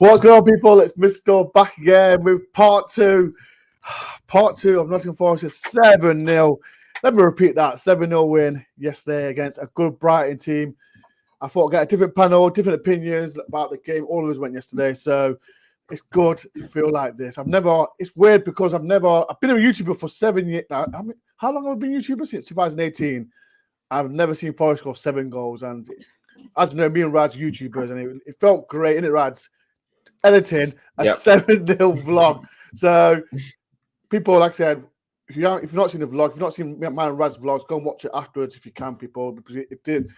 What's going on, people? It's Mr. back again with part two. Part two of Nottingham Forest 7-0. Let me repeat that. 7-0 win yesterday against a good Brighton team. I thought I'd get a different panel, different opinions about the game. All of us went yesterday. So it's good to feel like this. It's weird because I've been a YouTuber for 7 years now. How long have I been a YouTuber? Since 2018. I've never seen Forest score 7 goals. And as you know, me and Rad's YouTubers, and it felt great, innit, Rad's? Editing a 7-0 vlog. So people, like I said, if you've not seen the vlog, if you've not seen mine and Rad's vlogs, go and watch it afterwards if you can, people, because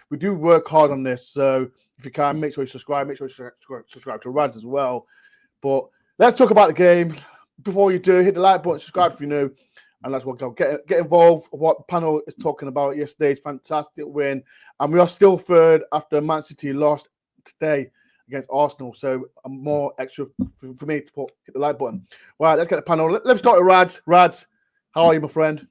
we do work hard on this. So if you can, make sure you subscribe, make sure you subscribe to Rad's as well. But let's talk about the game. Before you do, hit the like button, subscribe if you're new, and let's go. Get involved with what the panel is talking about. Yesterday's fantastic win, and we are still third after Man City lost today against Arsenal, so more extra for me to hit the like button. Right, let's get the panel. Let's start with Rads. Rads, how are you, my friend?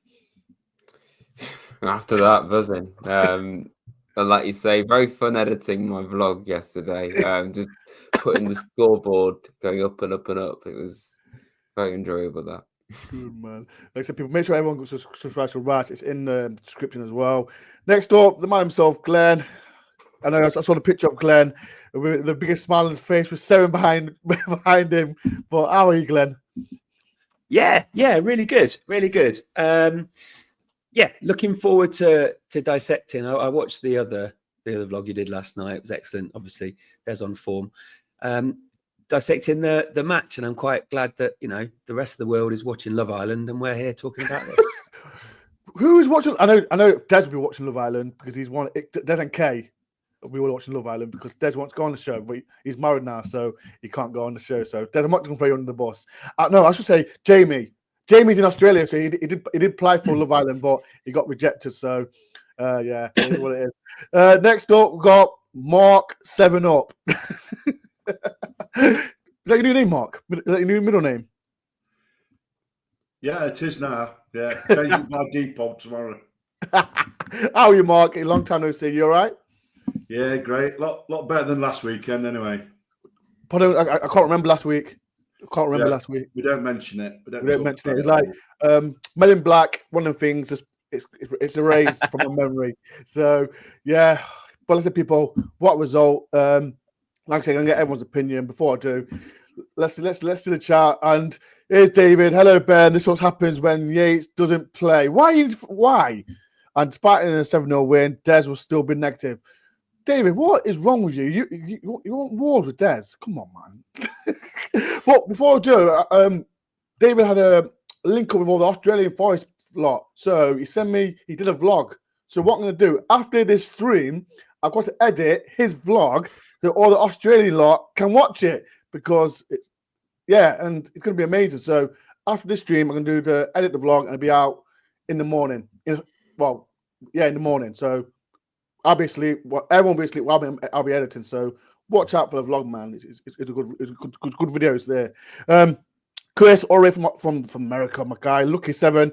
After that, buzzing. And like you say, very fun editing my vlog yesterday. Just putting the scoreboard going up and up and up. It was very enjoyable, that. Good, man. Like I said, people, make sure everyone subscribes to Rads. It's in the description as well. Next up, the man himself, Glenn. I know I saw the picture of Glenn with the biggest smile on his face with 7 behind him. But how are you, Glenn? Yeah, really good, really good. Looking forward to dissecting. I watched the other vlog you did last night. It was excellent. Obviously, there's on form. Dissecting the match, and I'm quite glad that the rest of the world is watching Love Island, and we're here talking about this. Who is watching? I know Des will be watching Love Island because he's one. Des and Kay. We were watching Love Island because Des wants to go on the show, but he's married now, so he can't go on the show. So Des, I'm not going to throw you under the bus. No, I should say Jamie. Jamie's in Australia, so he did apply for Love Island, but he got rejected. So it is what it is. Next up, we've got Mark 7up. Is that your new name, Mark? Is that your new middle name? Yeah, it is now. Yeah, changing my default tomorrow. How are you, Mark? A long time no see. You all right? Yeah, great. Lot better than last weekend, anyway. Pardon, I can't remember last week. Last week. We don't mention it. We don't mention it. It's like Men in Black. One of the things. It's erased from my memory. So yeah. But listen, people. What result? Like I said, I'm gonna get everyone's opinion. Before I do, let's do the chat. And here's David. Hello, Ben. This is what happens when Yates doesn't play. Why? And despite a 7-0 win, Des will still be negative. David, what is wrong with you? You want wars with Des? Come on, man. But before I do, David had a link up with all the Australian Forest lot. So he did a vlog. So what I'm going to do, after this stream, I've got to edit his vlog so all the Australian lot can watch it because and it's going to be amazing. So after this stream, I'm going to edit the vlog and it'll be out in the morning. In the morning. So I'll be asleep. Everyone will be asleep. I'll be editing. So watch out for the vlog, man. It's a good videos there. Chris, all the way from America, my guy. Lucky 7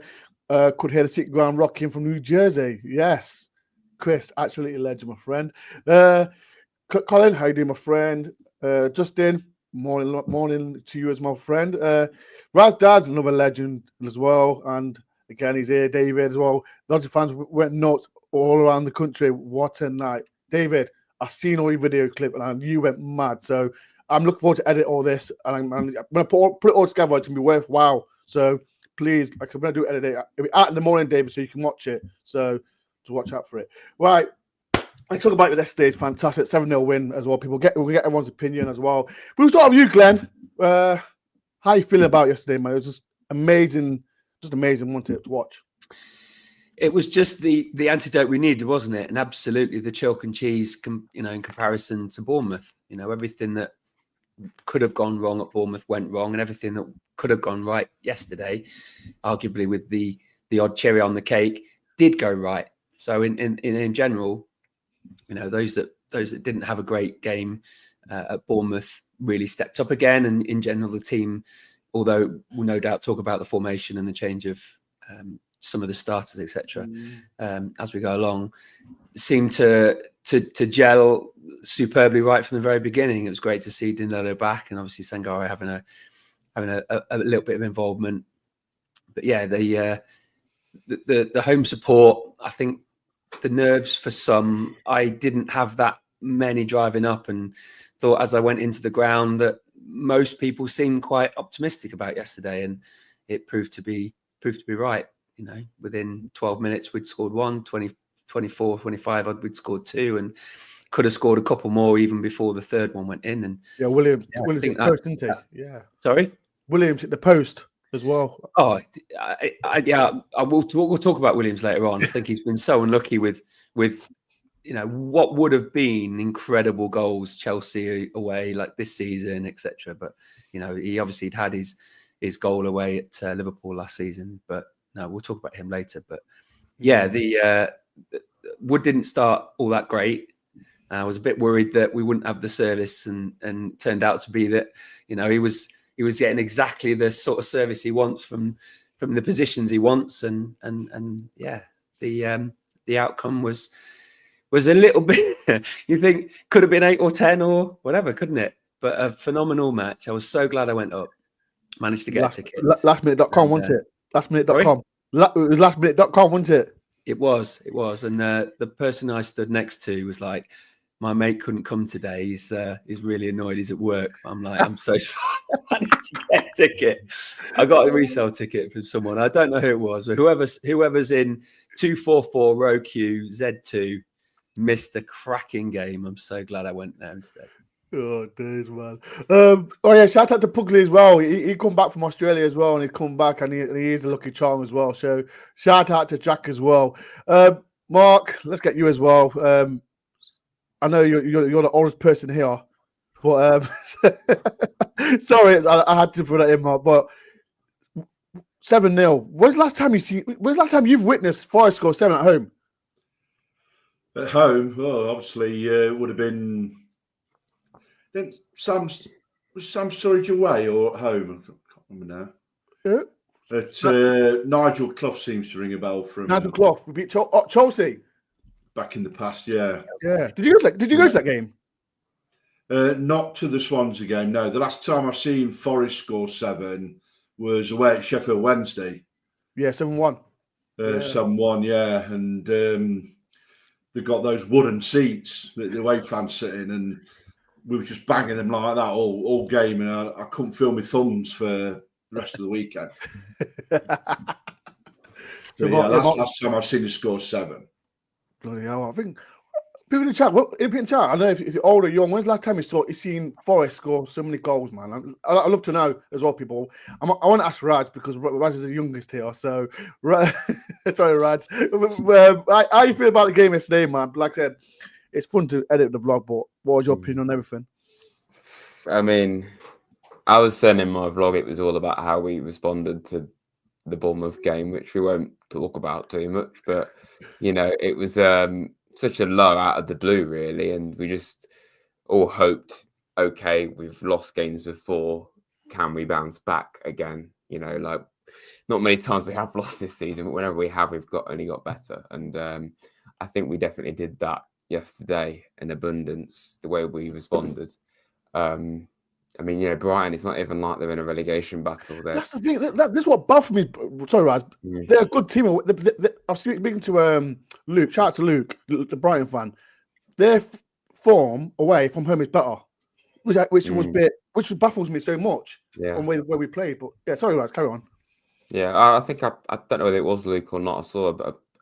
could hear the city ground rocking from New Jersey. Yes, Chris, absolutely a legend, my friend. Colin, how you doing, my friend? Justin, morning to you as my friend. Raz Dad's another legend as well, and again he's here. David as well. Lots of fans went nuts all around the country. What a night. David, I've seen all your video clip and you went mad. So I'm looking forward to edit all this. And I'm going to put it all together. It's going to be worthwhile. So please, I'm going to do edit it. It'll be out in the morning, David, so you can watch it. So to watch out for it. Right. Let's talk about this stage. Fantastic. 7-0 win as well. We'll get everyone's opinion as well. We'll start with you, Glenn. How are you feeling about yesterday, man? It was just amazing. Just amazing, wasn't it, to watch? It was just the antidote we needed, wasn't it? And absolutely the chalk and cheese, in comparison to Bournemouth. Everything that could have gone wrong at Bournemouth went wrong, and everything that could have gone right yesterday, arguably with the odd cherry on the cake, did go right. So in general, those that didn't have a great game at Bournemouth really stepped up again, and in general the team, although we'll no doubt talk about the formation and the change of some of the starters, etc., as we go along, seem to to gel superbly right from the very beginning. It was great to see Danilo back, and obviously Sangare having a little bit of involvement. But yeah, the home support, I think the nerves for some, I didn't have that many driving up, and thought as I went into the ground that most people seemed quite optimistic about yesterday, and it proved to be right. You know, within 12 minutes we'd scored 1, 20, 24, 25 we'd scored 2, and could have scored a couple more even before the third one went in. And yeah, Williams hit the post, didn't he? Yeah. Sorry? Williams hit the post as well. Oh, we'll talk about Williams later on. I think he's been so unlucky with you know what would have been incredible goals, Chelsea away like this season, etc. But you know, he obviously had his goal away at Liverpool last season. But no, we'll talk about him later. But yeah, the Wood didn't start all that great. I was a bit worried that we wouldn't have the service, and turned out to be that, you know, he was getting exactly the sort of service he wants from the positions he wants, and yeah, the outcome was a little bit. You think could have been 8 or 10 or whatever, couldn't it? But a phenomenal match. I was so glad I went up. Managed to get a ticket. Lastminute.com, wasn't it? Lastminute.com. It was lastminute.com, wasn't it? It was. And the person I stood next to was like, my mate couldn't come today. He's really annoyed. He's at work. I'm like, I'm so sorry. I managed to get a ticket. I got a resale ticket from someone. I don't know who it was, but whoever's in 244 row Q Z2 missed the cracking game. I'm so glad I went there instead. Oh, days, man. Oh yeah, shout out to Pugley as well. He come back from Australia as well, and he's come back, and he is a lucky charm as well. So shout out to Jack as well. Mark, let's get you as well. I know you're the oldest person here, but sorry, I had to put that in, Mark. But 7-0. When's the last time you've witnessed Forest score 7 at home? At home, well, obviously, would have been. Was Sam Surridge away or at home? I can't remember now. Yeah. Nigel Clough seems to ring a bell from Nigel Clough. We beat Chelsea back in the past. Yeah. Yeah. Did you go to that game? Not to the Swansea game. No. The last time I've seen Forest score 7 was away at Sheffield Wednesday. Yeah, 7-1. 7-1. Yeah, and they've got those wooden seats that the away fans sit in, and we were just banging them like that all game, and I couldn't feel my thumbs for the rest of the weekend. Last time I've seen the score 7. Bloody hell! I think people in the chat. I don't know if it's old or young. When's the last time you seen Forest score so many goals, man? I'd love to know as well, people. I want to ask Raj because Raj is the youngest here. So, sorry, Raj. How you feel about the game yesterday, man? Like I said, it's fun to edit the vlog, but what was your opinion on everything? I mean, I was saying in my vlog, it was all about how we responded to the Bournemouth game, which we won't talk about too much. But, you know, it was such a low out of the blue, really. And we just all hoped, okay, we've lost games before. Can we bounce back again? You know, like not many times we have lost this season, but whenever we have, we've only got better. And I think we definitely did that yesterday in abundance, the way we responded. I mean, you know, Brighton, it's not even like they're in a relegation battle there. That's the thing. This is what buffed me. Sorry, Raz. They're a good team. I was speaking to Luke. Shout out to Luke, the Brighton fan. Their form away from home is better, which baffles me so much on where we played. But yeah, sorry, Raz. Carry on. Yeah, I think I don't know whether it was Luke or not. I saw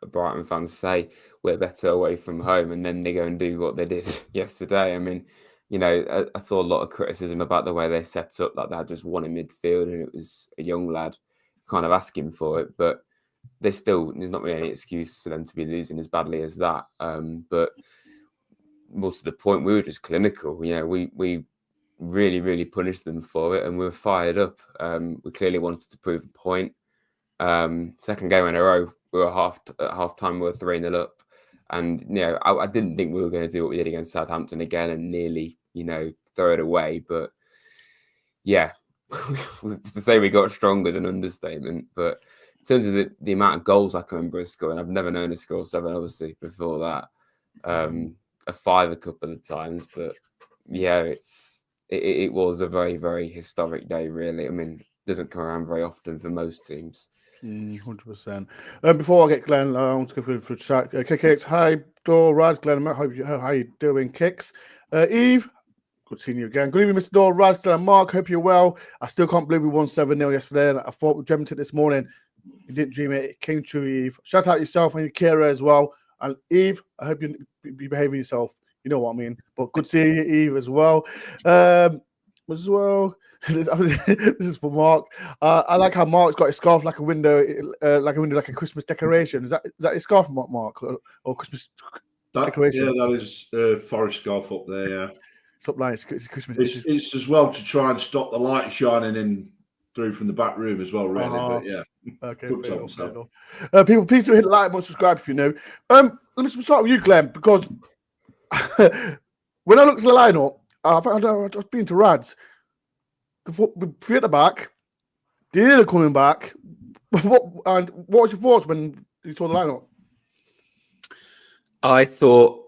a Brighton fan say we're better away from home, and then they go and do what they did yesterday. I mean, you know, I saw a lot of criticism about the way they set up, like they had just one in midfield and it was a young lad kind of asking for it. But there's not really any excuse for them to be losing as badly as that. But more to the point, we were just clinical. You know, we really, really punished them for it, and we were fired up. We clearly wanted to prove a point. Second game in a row, we were at half time, we were 3-0 up. And, you know, I didn't think we were going to do what we did against Southampton again and nearly, you know, throw it away. But, yeah, to say we got stronger is an understatement. But in terms of the amount of goals I can remember us scoring, I've never known us score 7, obviously, before that. a 5 a couple of times, but yeah, it was a very, very historic day, really. I mean, it doesn't come around very often for most teams. 100%. Before I get Glenn, I want to go through the chat. KKX, hi, Dore, Raz, Glenn, Matt, how you doing, Kicks? Eve, good seeing you again. Good evening, Mr. Dore, Raz, Glenn, Mark, hope you're well. I still can't believe we won 7-0 yesterday, and I thought we dreamt it this morning. You didn't dream it, it came true, Eve. Shout out yourself and your Kira as well. And Eve, I hope you be behaving yourself. You know what I mean. But good seeing you, Eve, as well. This is for Mark. I like how Mark's got his scarf like a window, like a Christmas decoration. Is that his scarf, Mark, or Christmas decoration? Yeah, that is forest scarf up there. Yeah, it's up nice. It's Christmas. It's as well to try and stop the light shining in through from the back room as well, really. But yeah, okay. People, please do hit the like and subscribe if you know. Let me start with you, Glenn, because when I looked at the lineup, I was being to Rads. Three at the back, Dale coming back. What was your thoughts when you saw the lineup? I thought,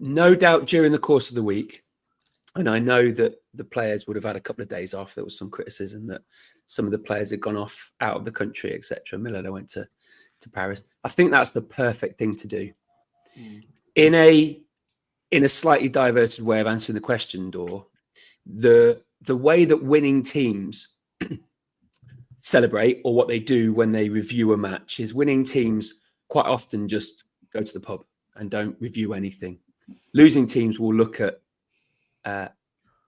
no doubt during the course of the week, and I know that the players would have had a couple of days off. There was some criticism that some of the players had gone off out of the country, etc. Miller went to Paris. I think that's the perfect thing to do. In a slightly diverted way of answering the question, Dore, the way that winning teams celebrate, or what they do when they review a match, is winning teams quite often just go to the pub and don't review anything. Losing teams will look at,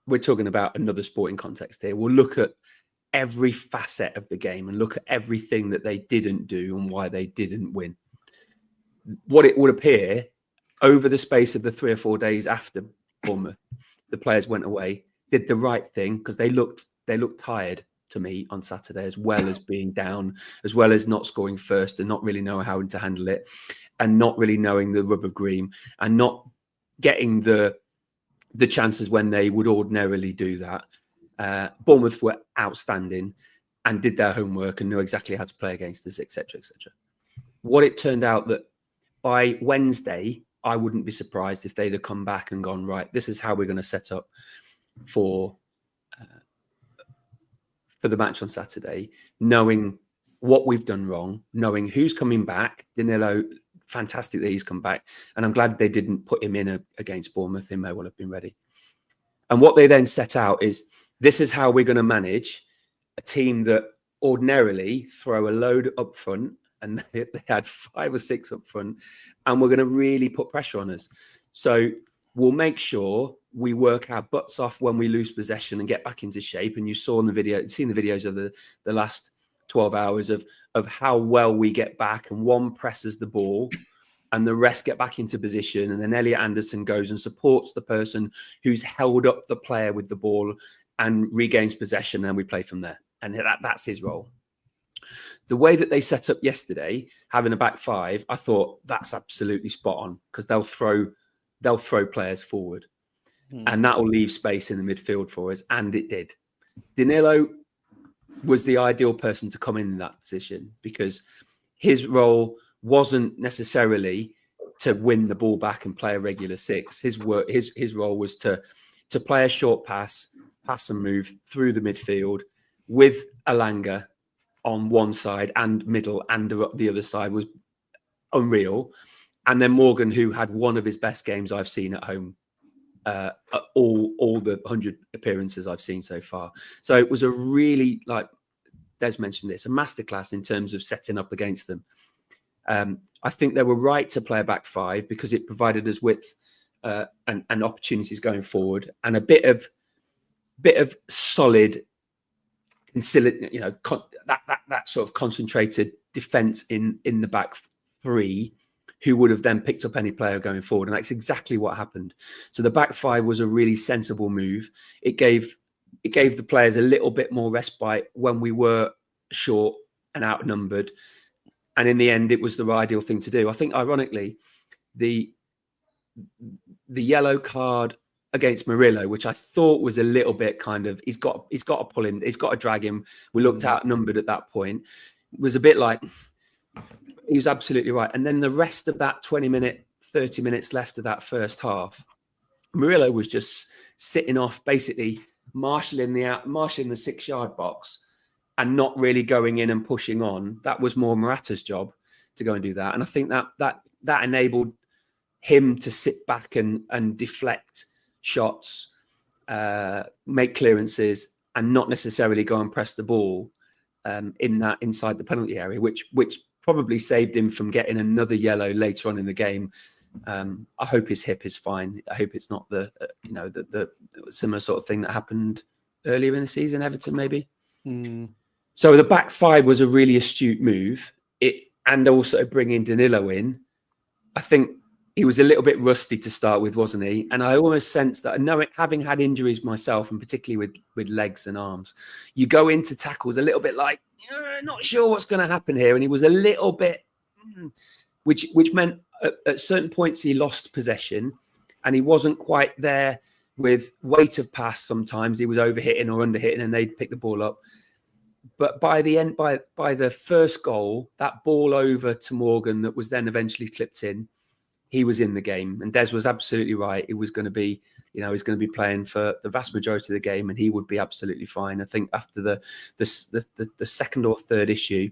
we're talking about another sporting context here, we'll look at every facet of the game and look at everything that they didn't do and why they didn't win. What it would appear over the space of the 3 or 4 days after Bournemouth, the players went away, did the right thing, because they looked tired to me on Saturday, as well as being down, as well as not scoring first and not really knowing how to handle it, and not really knowing the rub of green, and not getting the chances when they would ordinarily do that. Bournemouth were outstanding and did their homework and knew exactly how to play against us, etc., etc. What it turned out that by Wednesday, I wouldn't be surprised if they'd have come back and gone, right, this is how we're going to set up for the match on Saturday, knowing what we've done wrong, knowing who's coming back. Danilo, fantastic that he's come back. And I'm glad they didn't put him in against Bournemouth. He may well have been ready. And what they then set out is, this is how we're going to manage a team that ordinarily throw a load up front, and they had 5 or 6 up front, and we're going to really put pressure on us. So we'll make sure we work our butts off when we lose possession and get back into shape. And you saw in the video, seen the videos of the last 12 hours of how well we get back, and one presses the ball and the rest get back into position. And then Elliot Anderson goes and supports the person who's held up the player with the ball and regains possession. And we play from there. And that's his role. The way that they set up yesterday, having a back 5, I thought that's absolutely spot on, because they'll throw players forward, and that will leave space in the midfield for us. And it did. Danilo was the ideal person to come in that position, because his role wasn't necessarily to win the ball back and play a regular 6. His role was to play a short pass and move through the midfield with Alanga on one side and middle, and the other side was unreal. And then Morgan, who had one of his best games I've seen at home, all the 100 appearances I've seen so far. So it was a really, like Des mentioned this, a masterclass in terms of setting up against them. I think they were right to play a back 5, because it provided us width and opportunities going forward, and a bit of solid, that sort of concentrated defense in the back 3, who would have then picked up any player going forward. And that's exactly what happened. So the back 5 was a really sensible move. It gave the players a little bit more respite when we were short and outnumbered. And in the end, it was the ideal thing to do. I think, ironically, the yellow card against Murillo, which I thought was a little bit kind of, he's got to pull him, he's got to drag him. We looked outnumbered at that point. It was a bit like, he was absolutely right. And then the rest of that 30 minutes left of that first half, Murillo was just sitting off, basically marshalling the 6-yard box and not really going in and pushing on. That was more Morata's job to go and do that. And I think that enabled him to sit back and deflect shots, make clearances, and not necessarily go and press the ball inside the penalty area, which probably saved him from getting another yellow later on in the game. I hope his hip is fine. I hope it's not the similar sort of thing that happened earlier in the season, Everton maybe. So the back five was a really astute move. And also bringing Danilo in. I think he was a little bit rusty to start with, wasn't he? And I almost sensed that, having had injuries myself, and particularly with legs and arms, you go into tackles a little bit like, not sure what's going to happen here. And he was a little bit, which meant at certain points he lost possession, and he wasn't quite there with weight of pass. Sometimes he was overhitting or underhitting, and they'd pick the ball up. But by the end, by the first goal, that ball over to Morgan that was then eventually clipped in, he was in the game. And Des was absolutely right. He was going to be, he's going to be playing for the vast majority of the game, and he would be absolutely fine. I think after the second or third issue,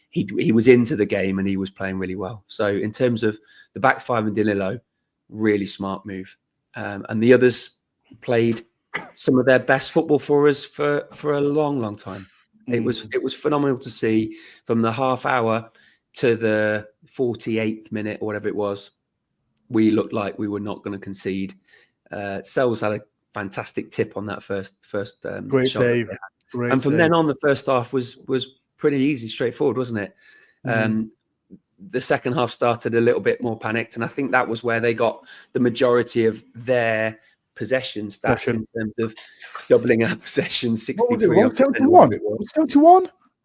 he was into the game and he was playing really well. So in terms of the back five and Danilo, really smart move. And the others played some of their best football for us for a long, long time. It was phenomenal to see from the half hour to the 48th minute or whatever it was. We looked like we were not going to concede. Sells had a fantastic tip on that first great shot. save. And from then on, the first half was pretty easy, straightforward, wasn't it? The second half started a little bit more panicked, and I think that was where they got the majority of their possession stats in terms of doubling our possession. 63. 71.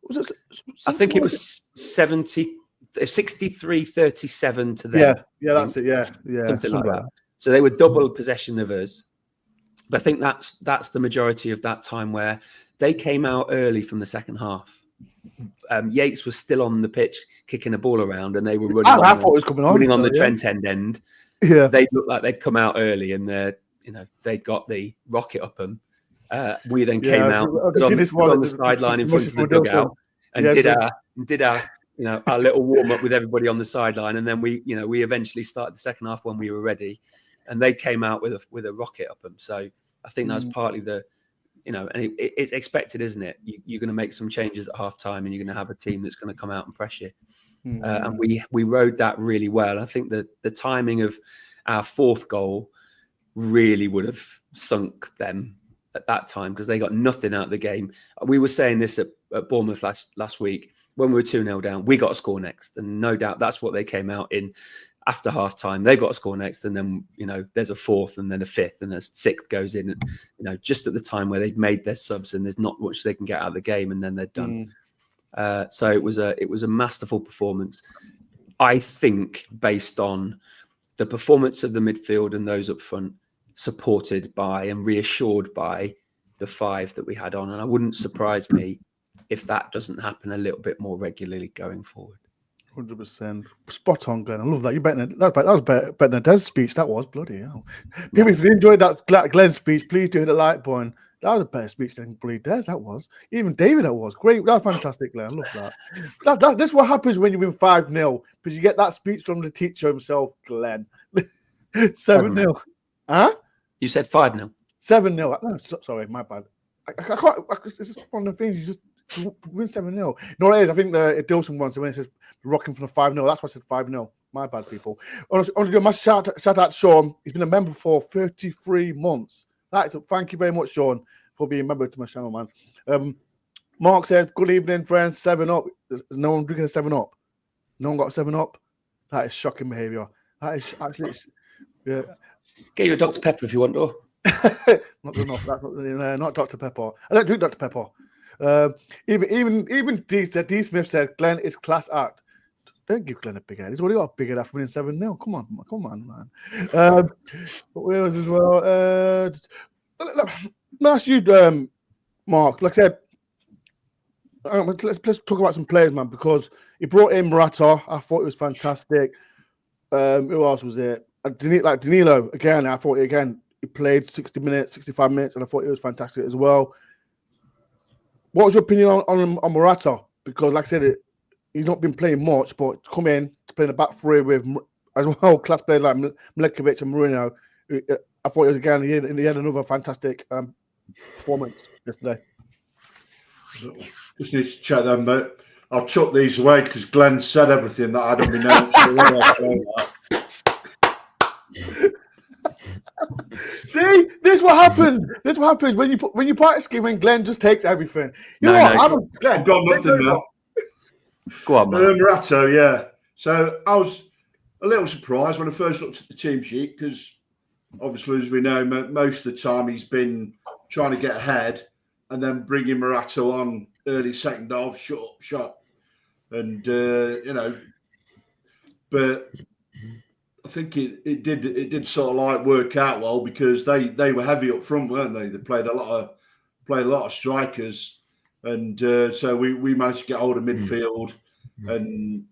Was it? I think it was 63-37 to them. Yeah, that's it. Yeah, something like that. So they were double possession of us. But I think that's the majority of that time where they came out early from the second half. Yates was still on the pitch kicking a ball around, and they were running. I thought it was coming on. Running on the Trent end. Yeah, they looked like they'd come out early, and they'd got the rocket up them. We then came out on the sideline in front of the dugout and did our our little warm up with everybody on the sideline, and then we eventually started the second half when we were ready, and they came out with a rocket up them. So I think that's partly the. And it's expected, isn't it? You're going to make some changes at half time, and you're going to have a team that's going to come out and press you. And we rode that really well. I think that the timing of our fourth goal really would have sunk them at that time, because they got nothing out of the game. We were saying this at Bournemouth last week when we were 2-0 down. We got to score next, and no doubt that's what they came out in. After half time, they got to score next, and then there's a fourth, and then a fifth, and a sixth goes in. Just at the time where they'd made their subs, and there's not much they can get out of the game, and then they're done. So it was a masterful performance, I think, based on the performance of the midfield and those up front, supported by and reassured by the five that we had on. And I wouldn't surprise me if that doesn't happen a little bit more regularly going forward. 100%. Spot on, Glenn. I love that. That was better than Des' speech. That was bloody hell. People, if you enjoyed that Glenn's speech, please do hit the like button. That was a better speech than bloody Des. That was. Even David, that was great. That was fantastic, Glenn. I love that. This is what happens when you win 5-0, because you get that speech from the teacher himself, Glenn. 7-0. Huh? You said 5-0. 7-0. No, sorry, my bad. I can't. This is one of the things you just win 7-0. No, it is. I think the Dilson one. So when it says rocking from the 5-0, that's why I said 5-0. My bad, people. I want to do a massive shout out, Sean. He's been a member for 33 months. Thank you very much, Sean, for being a member to my channel, man. Mark said, "Good evening, friends. 7-Up. There's no one drinking a 7-Up. No one got a 7-Up. That is shocking behaviour. That is actually, yeah. Get you a Dr. Pepper if you want, or not enough. That's not Dr. Pepper. I don't drink Dr. Pepper. Even D Smith said Glenn is class act. Don't give Glenn a big head. He's already got a big head after winning 7-0. Come on, man. What else as well? Let me ask you, Mark. Like I said, let's talk about some players, man, because he brought in Morata. I thought it was fantastic. Who else was it? Danilo, again, I thought he played 60 minutes, 65 minutes, and I thought it was fantastic as well. What was your opinion on Morata? Because, like I said, he's not been playing much, but to come in to play in the back three with as well class players like Milekovic and Mourinho, I thought he had another fantastic performance yesterday. Just need to check them, but I'll chuck these away because Glenn said everything that I don't know. See, this is what happened. This is what happens when you part a scheme and Glenn just takes everything. You know what? Glenn, I've got nothing now. Go on, man. Morata, yeah. So I was a little surprised when I first looked at the team sheet because obviously, as we know, most of the time he's been trying to get ahead and then bringing Morata on early second half, shot. And, but I think it did sort of like work out well because they were heavy up front, weren't they? They played a lot of strikers. And so we managed to get hold of midfield and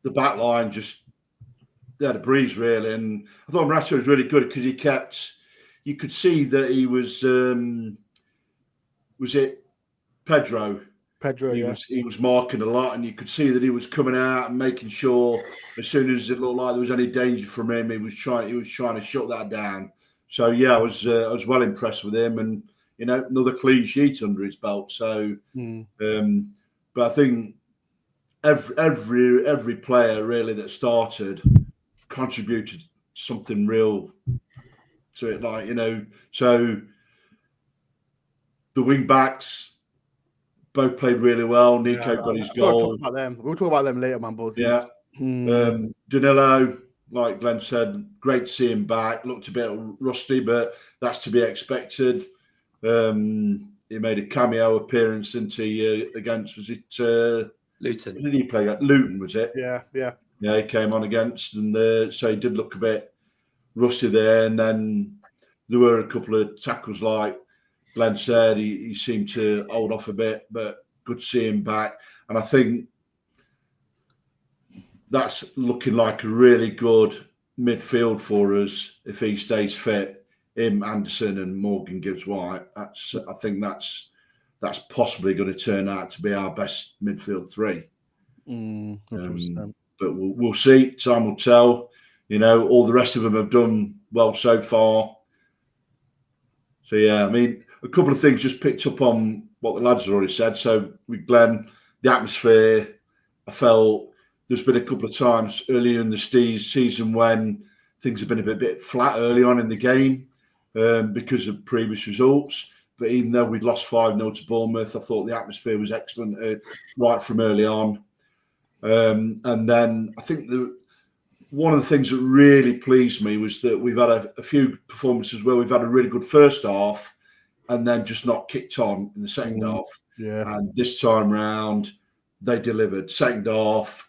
the back line they had a breeze really. And I thought Morata was really good because you could see that he was it Pedro? He was marking a lot and you could see that he was coming out and making sure as soon as it looked like there was any danger from him, he was trying to shut that down. So yeah, I was well impressed with him and another clean sheet under his belt. So, but I think every player really that started contributed something real to it. So the wing backs both played really well. Neco got his goal. We'll talk about them later, man. Both. Yeah. Danilo, like Glenn said, great to see him back. Looked a bit rusty, but that's to be expected. He made a cameo appearance against, was it Luton? Who did he play at? Luton, was it? Yeah. Yeah, he came on against, and so he did look a bit rusty there. And then there were a couple of tackles, like Glenn said, he seemed to hold off a bit, but good to see him back. And I think that's looking like a really good midfield for us if he stays fit. Him, Anderson, and Morgan Gibbs-White. I think that's possibly going to turn out to be our best midfield three. But we'll see. Time will tell. All the rest of them have done well so far. So yeah, I mean, a couple of things just picked up on what the lads have already said. So with Glenn, the atmosphere, I felt there's been a couple of times earlier in the season when things have been a bit flat early on in the game because of previous results. But even though we'd lost 5-0 to Bournemouth, I thought the atmosphere was excellent right from early on. And then I think one of the things that really pleased me was that we've had a few performances where we've had a really good first half and then just not kicked on in the second half. Yeah. And this time round, they delivered second half.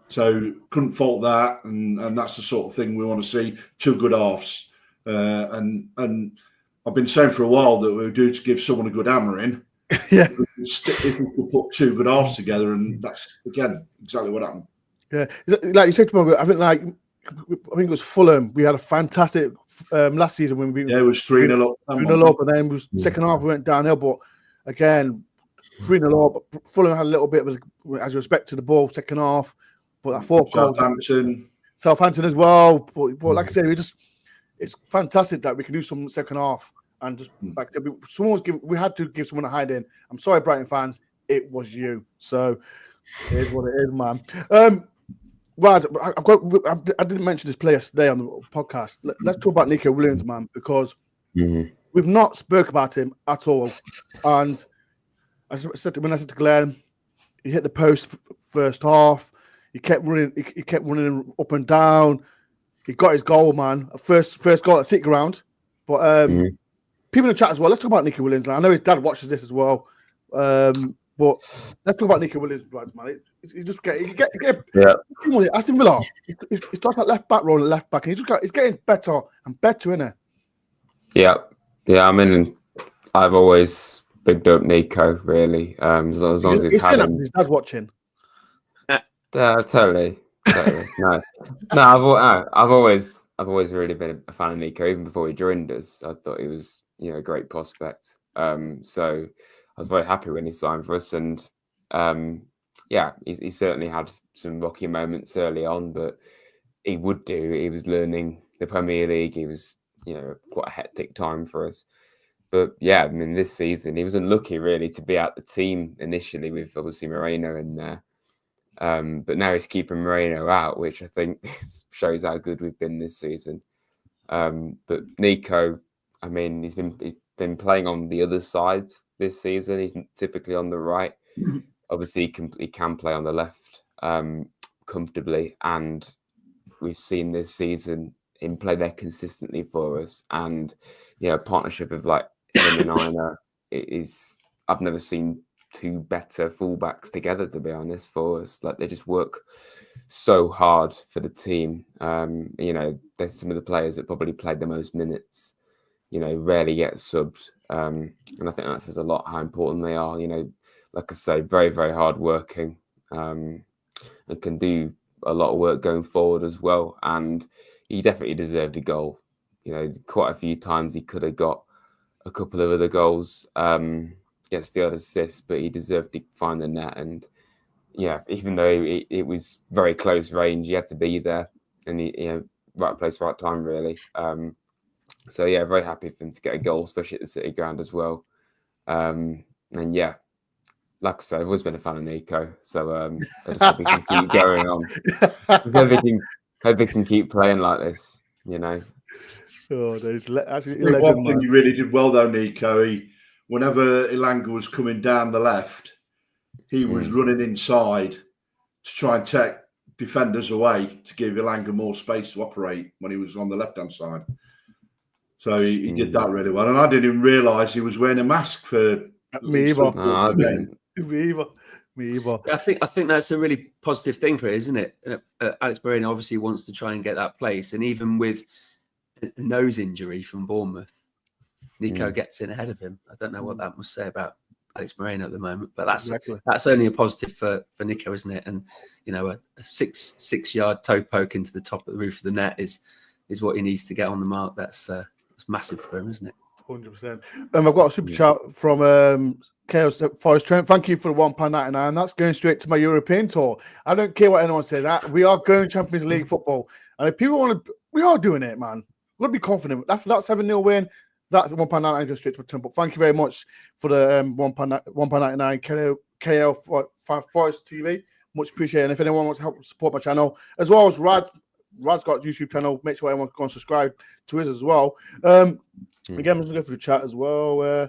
So couldn't fault that. And that's the sort of thing we want to see, 2 good halves. And I've been saying for a while that we were due to give someone a good hammering. Yeah. If we could put 2 good halves together, and that's, again, exactly what happened. Yeah. Like you said to me, I think it was Fulham. We had a fantastic last season when we it was 3-0 up. 3-0 up, and then it was second half we went downhill. But again, 3-0 up. Fulham had a little bit, as you expect, to the ball second half. But I thought Southampton as well. But like I said, it's fantastic that we can do some second half and just like I said, we had to give someone a hide in. I'm sorry, Brighton fans, it was you. So it is what it is, man. Right, I didn't mention this player today on the podcast. Let's talk about Neco Williams, man, because we've not spoke about him at all. And when I said to Glenn, he hit the post first half. He kept running. He kept running up and down. He got his goal, man. First goal at City ground. But people in the chat as well. Let's talk about Neco Williams. I know his dad watches this as well. But let's talk about Neco Williams, man. He just Aston Villa. He starts at left back, rolling left back, and he's getting better and better, isn't it? Yeah. I mean, I've always bigged up Neco really. As long as we've He's had saying that him. his dad's watching. Totally. No. I've always really been a fan of Neco even before he joined us. I thought he was, a great prospect. So I was very happy when he signed for us, and he certainly had some rocky moments early on, but he would do. He was learning the Premier League. He was, quite a hectic time for us. But yeah, I mean, this season he was unlucky really to be out the team initially with obviously Moreno in there. But now he's keeping Moreno out, which I think shows how good we've been this season. But Neco, I mean, he's been playing on the other side this season. He's typically on the right. Obviously, he can play on the left comfortably, and we've seen this season him play there consistently for us. And partnership of like him and Ina is, I've never seen two better fullbacks together, to be honest, for us. Like, they just work so hard for the team. They're some of the players that probably played the most minutes, rarely get subbed. And I think that says a lot how important they are. Like I say, very, very hard working, and can do a lot of work going forward as well. And he definitely deserved a goal. Quite a few times he could have got a couple of other goals, gets the odd assist, but he deserved to find the net. And even though it was very close range, he had to be there, and he right place, right time, really. So yeah, very happy for him to get a goal, especially at the City Ground as well. And yeah, like I said, I've always been a fan of Neco, so I just hope he can keep going on. Hope he can keep playing like this. Oh, there's actually one thing he really did well though, Neco. Whenever Elanga was coming down the left, he was running inside to try and take defenders away to give Elanga more space to operate when he was on the left-hand side. So he did that really well. And I didn't even realise he was wearing a mask for me either. Me either. I think that's a really positive thing for it, isn't it? Alex Moreno obviously wants to try and get that place, and even with a nose injury from Bournemouth, Neco gets in ahead of him. I don't know what that must say about Alex Moreno at the moment, but that's only a positive for Neco, isn't it? And a 6-yard toe poke into the top of the roof of the net is what he needs to get on the mark. That's massive for him, isn't it? 100%. I've got a super chat from Chaos Forest Trent. Thank you for the £1.99. That's going straight to my European tour. I don't care what anyone says. That we are going Champions League football, and if people want to, we are doing it, man. We've got to be confident. After that 7-0 win, that's £1.99 goes straight to my temple. Thank you very much for the £1.99 KL Forest TV. Much appreciated. And if anyone wants to help support my channel, as well as Rad's got a YouTube channel. Make sure everyone can subscribe to his as well. Again, I'm just going to go through the chat as well.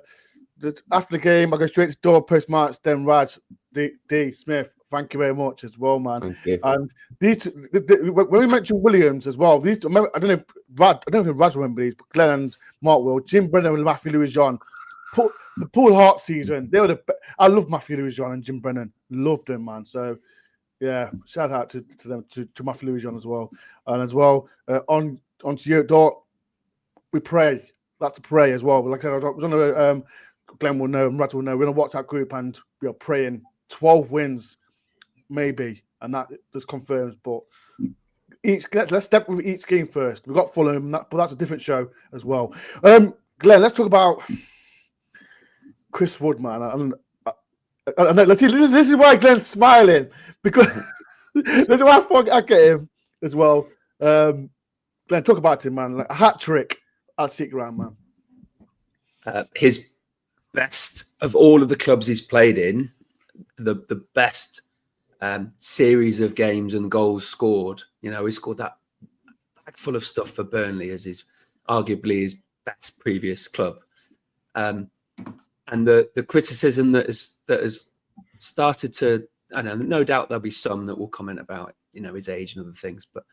After the game, I go straight to Dore post-match, then Raj D. Smith. Thank you very much as well, man. Thank you. And these when we mentioned Williams as well, I don't know if Raj remember these, but Glenn and Mark will. Jim Brennan and Matthew Lewis-John. The Pool Heart season. They were I love Matthew Lewis-John and Jim Brennan. Loved them, man. So yeah, shout out to them, to Matthew Lewis-John as well. And as well, on to you, Dore. We pray. Like to pray as well. But like I said, I was on a Glenn will know and Raj will know. We're in a WhatsApp group and we are praying 12 wins, maybe, and that just confirms. But let's step with each game first. We've got Fulham, but that's a different show as well. Glenn, let's talk about Chris Wood, man. And let's see. This is why Glenn's smiling, because this is why I get him as well. Glenn, talk about him, man. Like a hat trick at City Ground, man. His best of all of the clubs he's played in, the best series of games and goals scored. He scored that bag full of stuff for Burnley as arguably his best previous club. And the criticism that has started to, I know, no doubt there'll be some that will comment about his age and other things, but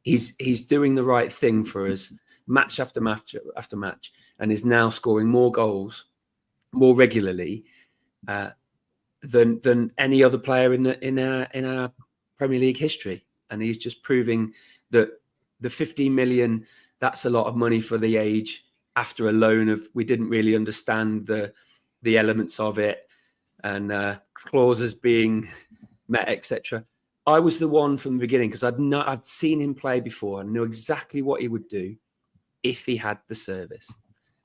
he's doing the right thing for us match after match after match, and is now scoring more goals more regularly than any other player in our Premier League history. And he's just proving that the 15 million, that's a lot of money for the age after a loan of, we didn't really understand the the elements of it and clauses being met, etc. I was the one from the beginning because I'd seen him play before and knew exactly what he would do if he had the service.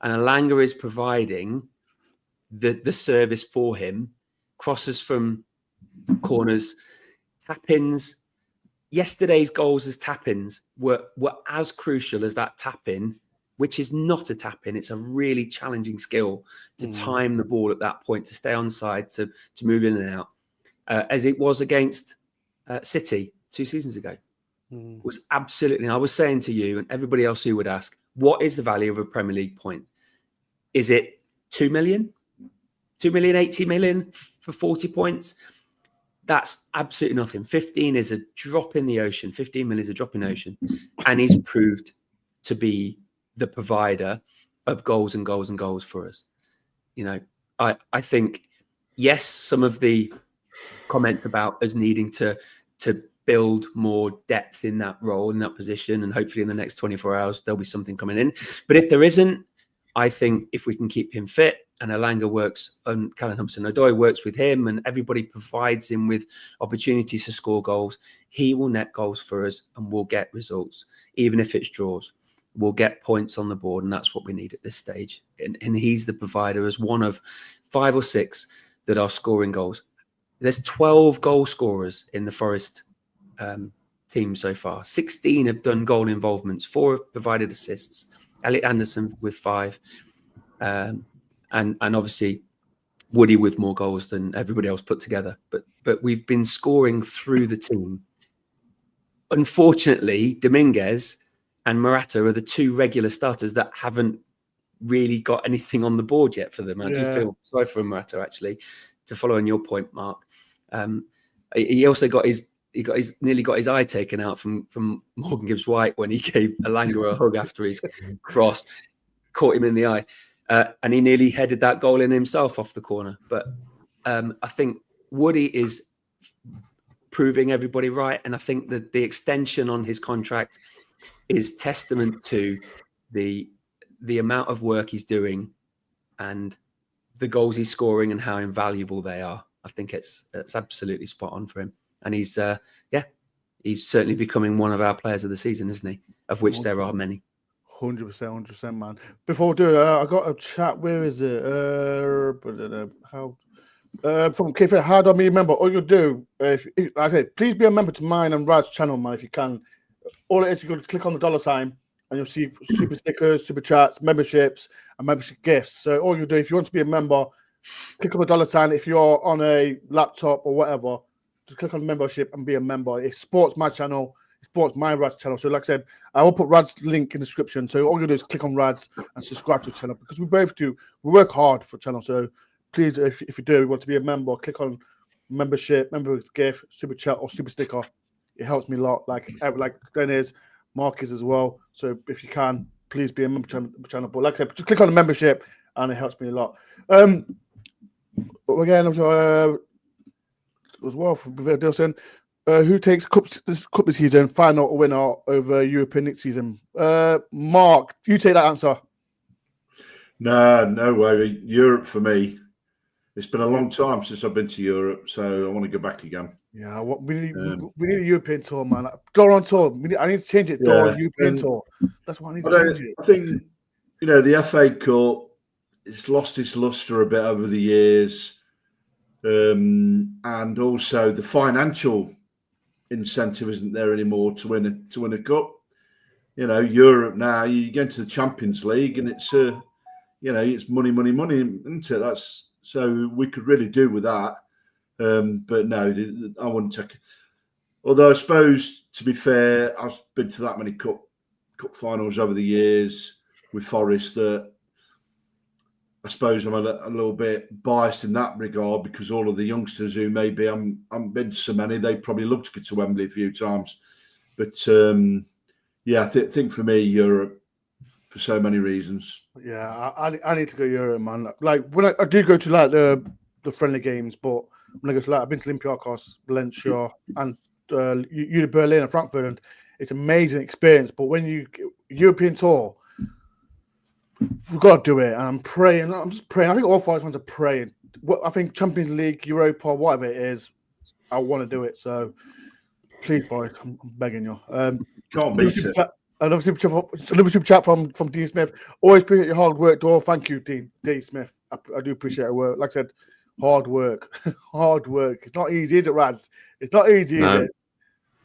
And Elanga is providing the service for him. Crosses from corners, tap-ins. Yesterday's goals as tap-ins were as crucial as that tap-in, which is not a tap-in. It's a really challenging skill to time the ball at that point, to stay onside, to move in and out, as it was against City 2 seasons ago. Was absolutely. I was saying to you and everybody else who would ask, what is the value of a Premier League point? Is it 2 million? 2 million, 80 million for 40 points? That's absolutely nothing. 15 is a drop in the ocean. 15 million is a drop in the ocean. And he's proved to be the provider of goals and goals and goals for us. You know, I think, yes, some of the comments about us needing to build more depth in that role, in that position, and hopefully in the next 24 hours, there'll be something coming in. But if there isn't, I think if we can keep him fit and Elanga works and Callum Hudson-Odoi works with him and everybody provides him with opportunities to score goals, he will net goals for us and we'll get results. Even if it's draws, we'll get points on the board, and that's what we need at this stage. And he's the provider as one of 5 or 6 that are scoring goals. There's 12 goal scorers in the Forest team so far. 16 have done goal involvements, 4 have provided assists. Elliot Anderson with 5, and obviously Woody with more goals than everybody else put together. But we've been scoring through the team. Unfortunately, Dominguez and Morata are the 2 regular starters that haven't really got anything on the board yet for them. And I do feel sorry for Morata, actually, to follow on your point, Mark. He also nearly got his eye taken out from Morgan Gibbs-White when he gave Elanga a hug after his cross, caught him in the eye, and he nearly headed that goal in himself off the corner. But I think Woody is proving everybody right, and I think that the extension on his contract is testament to the amount of work he's doing and the goals he's scoring and how invaluable they are. I think it's absolutely spot on for him. And he's certainly becoming one of our players of the season, isn't he? Of which there are many. 100%, man. Before we do it, I got a chat. Where is it? From Keith, how do I remember? All you do, like I said, please be a member to mine and Rad's channel, man, if you can. All it is, you go to click on the $sign and you'll see super stickers, super chats, memberships, and membership gifts. So all you do, if you want to be a member, click on the $sign. If you're on a laptop or whatever, just click on membership and be a member. It supports my channel. It supports my Rad's channel. So like I said, I will put Rad's link in the description. So all you do is click on Rad's and subscribe to the channel, because we both do. We work hard for the channel. So please, if you do want to be a member, click on membership, member gift, super chat, or super sticker. It helps me a lot. Like Glenn is, Mark is as well. So if you can, please be a member to the channel. But like I said, just click on the membership and it helps me a lot. Again, as well from Dilson, who takes this cup this season, final winner over European next season? Mark, you take that answer. No way. Europe for me. It's been a long time since I've been to Europe, so I want to go back again. Yeah, we need a European tour, man. DoreOntour. I need to change it. European tour. That's what I need to change it. I think the FA Cup, it's lost its luster a bit over the years. And also the financial incentive isn't there anymore to win a cup. Europe now, you get into the Champions League and it's it's money, isn't it? So we could really do with that. But no, I wouldn't take it. Although I suppose, to be fair, I've been to that many cup finals over the years with Forest that I suppose I'm a little bit biased in that regard, because all of the youngsters who maybe I'm been to so many, they probably love to get to Wembley a few times. But I think for me, Europe, for so many reasons. Yeah, I need to go Europe, man. Like when I do go to like the friendly games, but when I go to I've been to Olympiacos, Valencia, and Union Berlin and Frankfurt, and it's an amazing experience. But when you European tour, we've got to do it. And I'm praying. I'm just praying. I think all 5 fans are praying. I think Champions League, Europa, whatever it is, I want to do it. So please, boys, I'm begging you. Can't beat it. Another super chat from Dean Smith. Always appreciate your hard work, Dore. Thank you, Dean Smith. I do appreciate your work. Like I said, hard work. Hard work. It's not easy, is it, Raz? It's not easy, is it?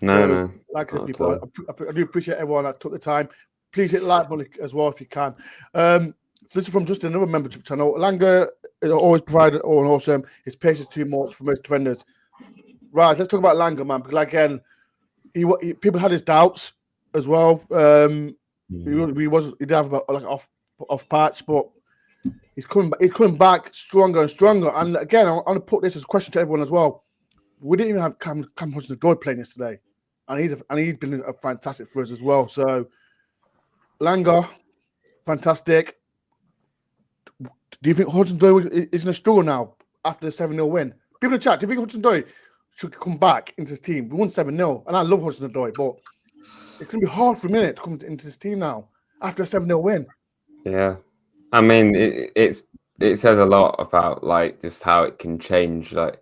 No. Like I said, people, I do appreciate everyone that took the time. Please hit the like button as well if you can. So this is from Justin, another membership channel. Langer is always provided all and awesome. His pace is too much for most defenders. Right, let's talk about Langer, man. Because again, people had his doubts as well. He did have like off patch, but he's coming back stronger and stronger. And again, I want to put this as a question to everyone as well. We didn't even have Cam Hudson-Odoi playing yesterday, and he's been a fantastic for us as well. So Langer, fantastic. Do you think Hudson-Odoi is in a struggle now after the 7-0 win? People in the chat, do you think Hudson-Odoi should come back into his team? We won 7-0, and I love Hudson-Odoi, but it's going to be hard for a minute to come into this team now after a 7-0 win. Yeah. I mean, it says a lot about like just how it can change. Like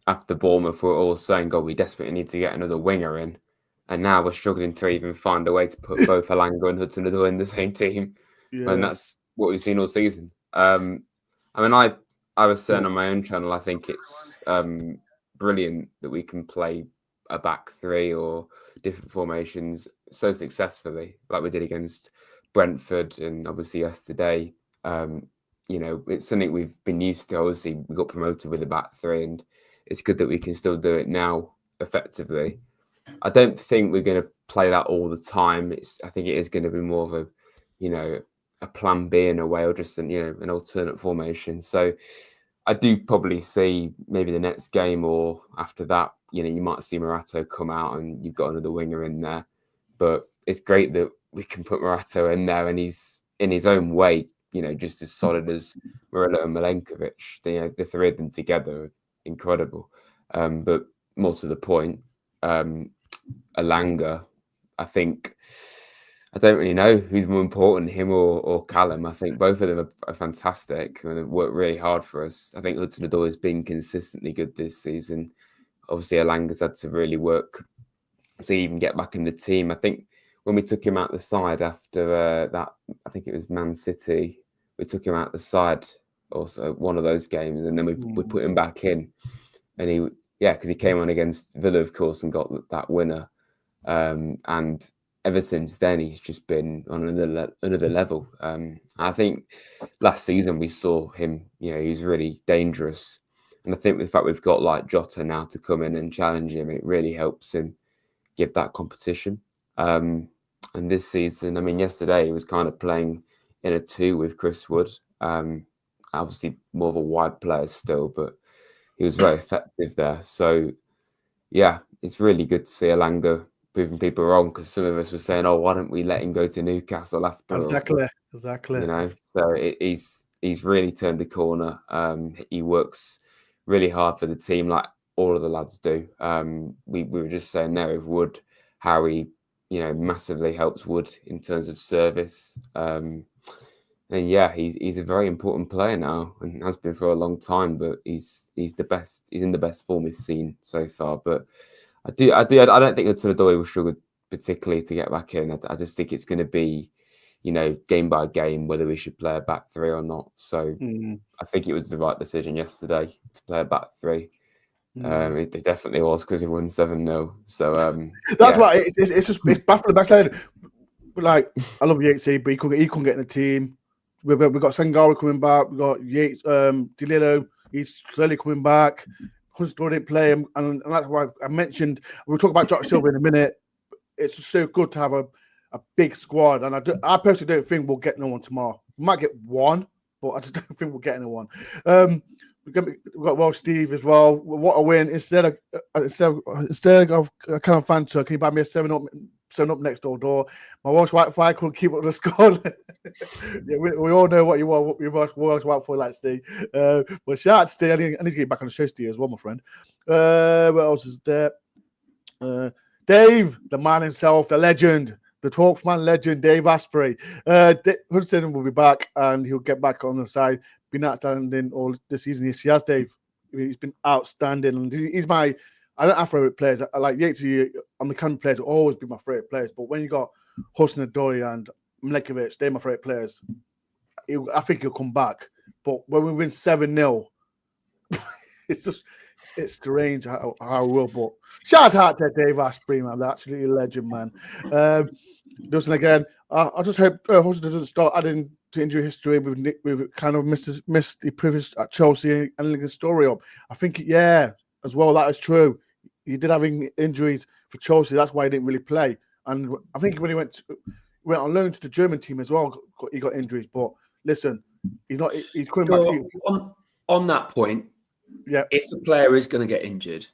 after Bournemouth, we're all saying, "God, we desperately need to get another winger in," and now we're struggling to even find a way to put both Elanga and Hudson-Odoi in the same team, and that's what we've seen all season. I mean, I was saying on my own channel, I think it's brilliant that we can play a back three or different formations so successfully, like we did against Brentford and obviously yesterday. It's something we've been used to. Obviously, we got promoted with a back three, and it's good that we can still do it now effectively. I don't think we're going to play that all the time. I think it is going to be more of a plan B in a way, or just an alternate formation. So I do probably see maybe the next game or after that, you might see Morata come out and you've got another winger in there. But it's great that we can put Morata in there, and he's in his own way, just as solid as Murillo and Milenkovic. The three of them together are incredible. But more to the point, Elanga, I think, I don't really know who's more important, him or Callum. I think both of them are fantastic and have worked really hard for us. I think Hudson-Odoi has been consistently good this season. Obviously, Elanga's had to really work to even get back in the team. I think when we took him out the side after that, I think it was Man City, we took him out the side, also one of those games, and then we put him back in. And because he came on against Villa, of course, and got that winner. And ever since then, he's just been on another level. I think last season we saw him, he was really dangerous. And I think the fact we've got like Jota now to come in and challenge him, it really helps him give that competition. And this season, I mean, yesterday he was kind of playing in a 2 with Chris Wood. Obviously more of a wide player still, but he was very effective there. So, yeah, it's really good to see Elanga proving people wrong, because some of us were saying, "Oh, why don't we let him go to Newcastle after?" Exactly. So he's really turned the corner. He works really hard for the team, like all of the lads do. We were just saying there with Wood how he, massively helps Wood in terms of service. And yeah, he's a very important player now, and has been for a long time. But he's the best. He's in the best form we've seen so far. But I don't think Hudson-Odoi will struggle particularly to get back in. I just think it's going to be, game by game whether we should play a back three or not. So I think it was the right decision yesterday to play a back three. It definitely was, because we won 7-0. So that's why it's baffling. Backside, like, I love Yatesy, but he couldn't get in the team. We've got Sangari coming back. We've got Yates, DeLillo. He's slowly coming back. Hudson-Odoi didn't play him, and that's why I mentioned. We'll talk about Josh Silva in a minute. It's just so good to have a big squad, and I personally don't think we'll get no one tomorrow. We might get one, but I just don't think we'll get anyone. We've got Steve as well. What a win! Instead of kind of fancy, can you buy me a 7-up next door? My Welsh Wi-Fi couldn't keep up the score. Yeah, we all know what you want. What your Welsh Wi-Fi like, Steve. But shout out to Steve. I need to get back on the show, Steve, as well, my friend. What else is there? Dave, the man himself, the legend, the 12th man legend, Dave Asprey. Hudson will be back and he'll get back on the side. Been outstanding all this season. Yes, he has, Dave. He's been outstanding. And he's my, I don't have favorite players. I like Yatesy. I'm the kind of players who always be my favorite players. But when you got Hudson Odoi and Mlekovic, they're my favorite players. I think he'll come back. But when we win 7-0, it's strange how we will. But shout out to Dave Asprey, man. That's absolutely a legend, man. Listen again. I just hope Hudson doesn't start adding to injury history. We've kind of missed the previous at Chelsea and Lincoln story up. I think, as well, that is true. He did having injuries for Chelsea. That's why he didn't really play. And I think when he went on loan to the German team as well, he got injuries. But listen, he's coming back. On that point, yeah. If the player is going to get injured,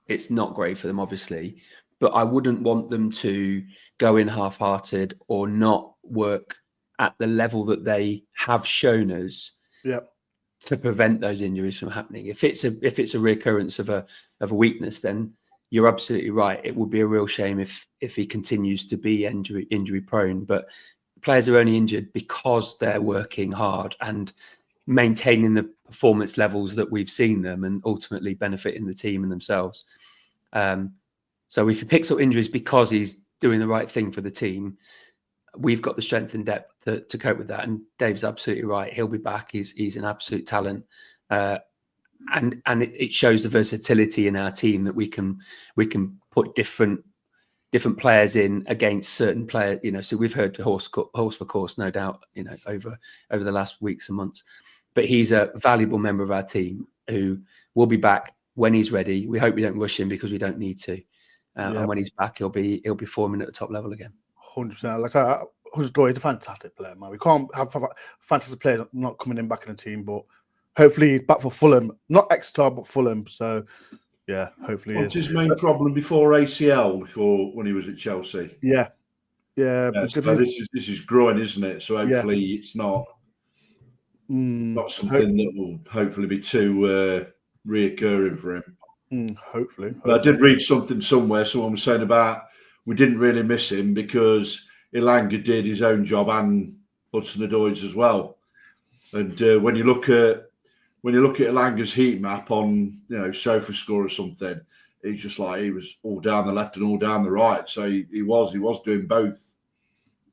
it's not great for them, obviously. But I wouldn't want them to go in half-hearted or not work at the level that they have shown us to prevent those injuries from happening. If it's a recurrence of a weakness, then you're absolutely right. It would be a real shame if he continues to be injury prone. But players are only injured because they're working hard and maintaining the performance levels that we've seen them and ultimately benefiting the team and themselves. So if he picks up injuries because he's doing the right thing for the team, we've got the strength and depth to cope with that. And Dave's absolutely right. He'll be back. He's an absolute talent. And it shows the versatility in our team that we can put different players in against certain players. So we've heard horse for course, no doubt, over the last weeks and months. But he's a valuable member of our team who will be back when he's ready. We hope we don't rush him because we don't need to. And when he's back, he'll be forming at the top level again. 100%. Like I said, Hudson-Odoi is a fantastic player, man. We can't have fantastic players not coming in back in the team, but hopefully he's back for Fulham. Not extra, but Fulham. So, yeah, hopefully What's his main problem before ACL, when he was at Chelsea? Yeah. So this is growing, isn't it? So hopefully it's not something that will hopefully be too reoccurring for him. Hopefully. But I did read something somewhere. Someone was saying about we didn't really miss him because Elanga did his own job and Hudson-Odoi's as well. And when you look at Elanga's heat map on SofaScore or something, it's just like he was all down the left and all down the right. So he was doing both.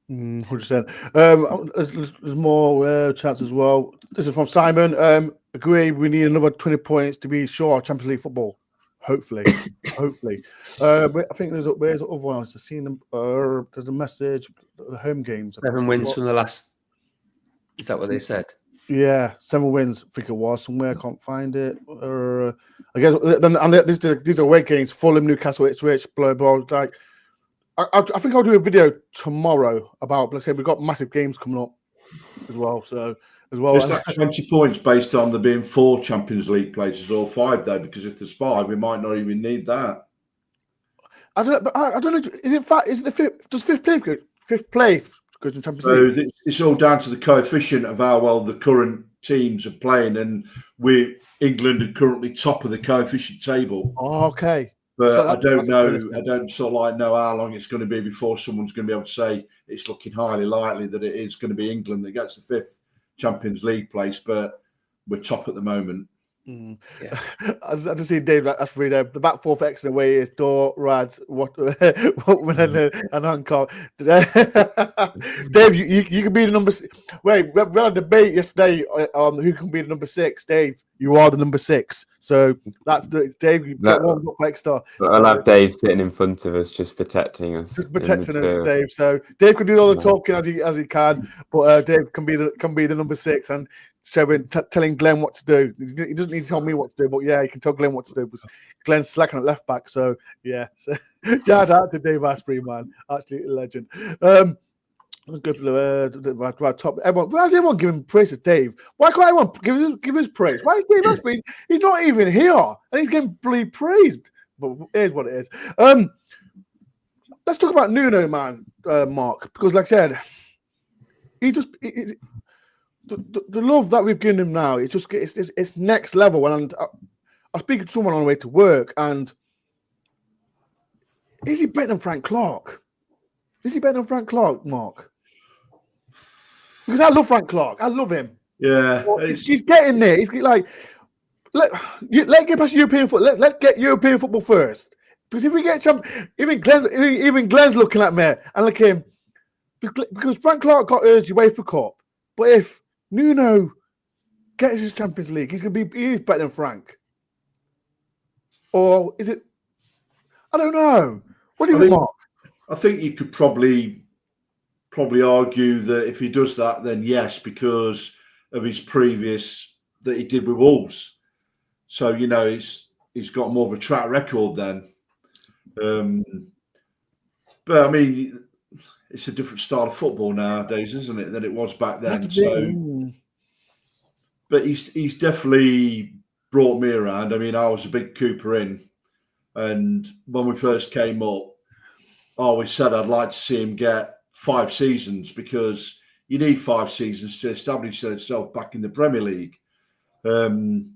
100%. There's more chats as well. This is from Simon. Agree. We need another 20 points to be sure of Champions League football. Hopefully. But I think where's the other one? I was just seeing them. There's a message. The home games. 7 wins from the last. Is that what they said? Yeah, 7 wins. I think it was somewhere. I can't find it. I guess. And these are away games. Fulham, Newcastle, Ipswich, blah blah. Like, I think I'll do a video tomorrow about. Like I said, we've got massive games coming up as well. So. As well, is that 20 points based on there being 4 Champions League places or 5 though? Because if there's 5, we might not even need that. I don't know. Is it fact? Is it the fifth? Does fifth play goes in Champions League? So it's all down to the coefficient of how well the current teams are playing, and England are currently top of the coefficient table. Oh, okay. But so I don't know. I don't sort of like know how long it's going to be before someone's going to be able to say it's looking highly likely that it is going to be England that gets the 5th Champions League place, but we're top at the moment. Yeah. I just see Dave Asprey there. The back 4 for Exeter away is Dore, Rads, Watman, and Hancock. Dave, you can be the number 6. Wait, we had a debate yesterday on who can be the number 6. Dave, you are the number 6. So that's Dave. You got one for Exeter. I'll have Dave sitting in front of us, just protecting us. Just protecting us, Dave. So Dave can do all the talking as he can, but Dave can be the number 6 and telling Glenn what to do. He doesn't need to tell me what to do, but yeah, he can tell Glenn what to do because Glenn's slacking at left back. So yeah, shout out to Dave Asprey, man, absolutely legend. Let's go for the top. Why is everyone giving praise to Dave? Why can't everyone give his praise? Why is Dave Asprey? He's not even here, and he's getting bloody praised. But here's what it is. Let's talk about Nuno, man, Mark, because like I said, the love that we've given him now, it's next level. And I was speaking to someone on the way to work, and is he better than Frank Clark? Is he better than Frank Clark, Mark? Because I love Frank Clark. I love him. Yeah, He's getting there. He's like, let's get past European football. Let's get European football first. Because if we get even Glenn's looking at me and look at him. Because Frank Clark got us the UEFA Cup. But if Nuno gets his Champions League, he's better than Frank. Or is it? I don't know. What do you think, Mark? I think you could probably argue that if he does that, then yes, because of his previous that he did with Wolves. So he's got more of a track record then. But I mean, it's a different style of football nowadays, isn't it, than it was back then? So, but he's definitely brought me around. I mean, I was a big Cooper in, and when we first came up, I always said I'd like to see him get 5 seasons because you need 5 seasons to establish yourself back in the Premier League. And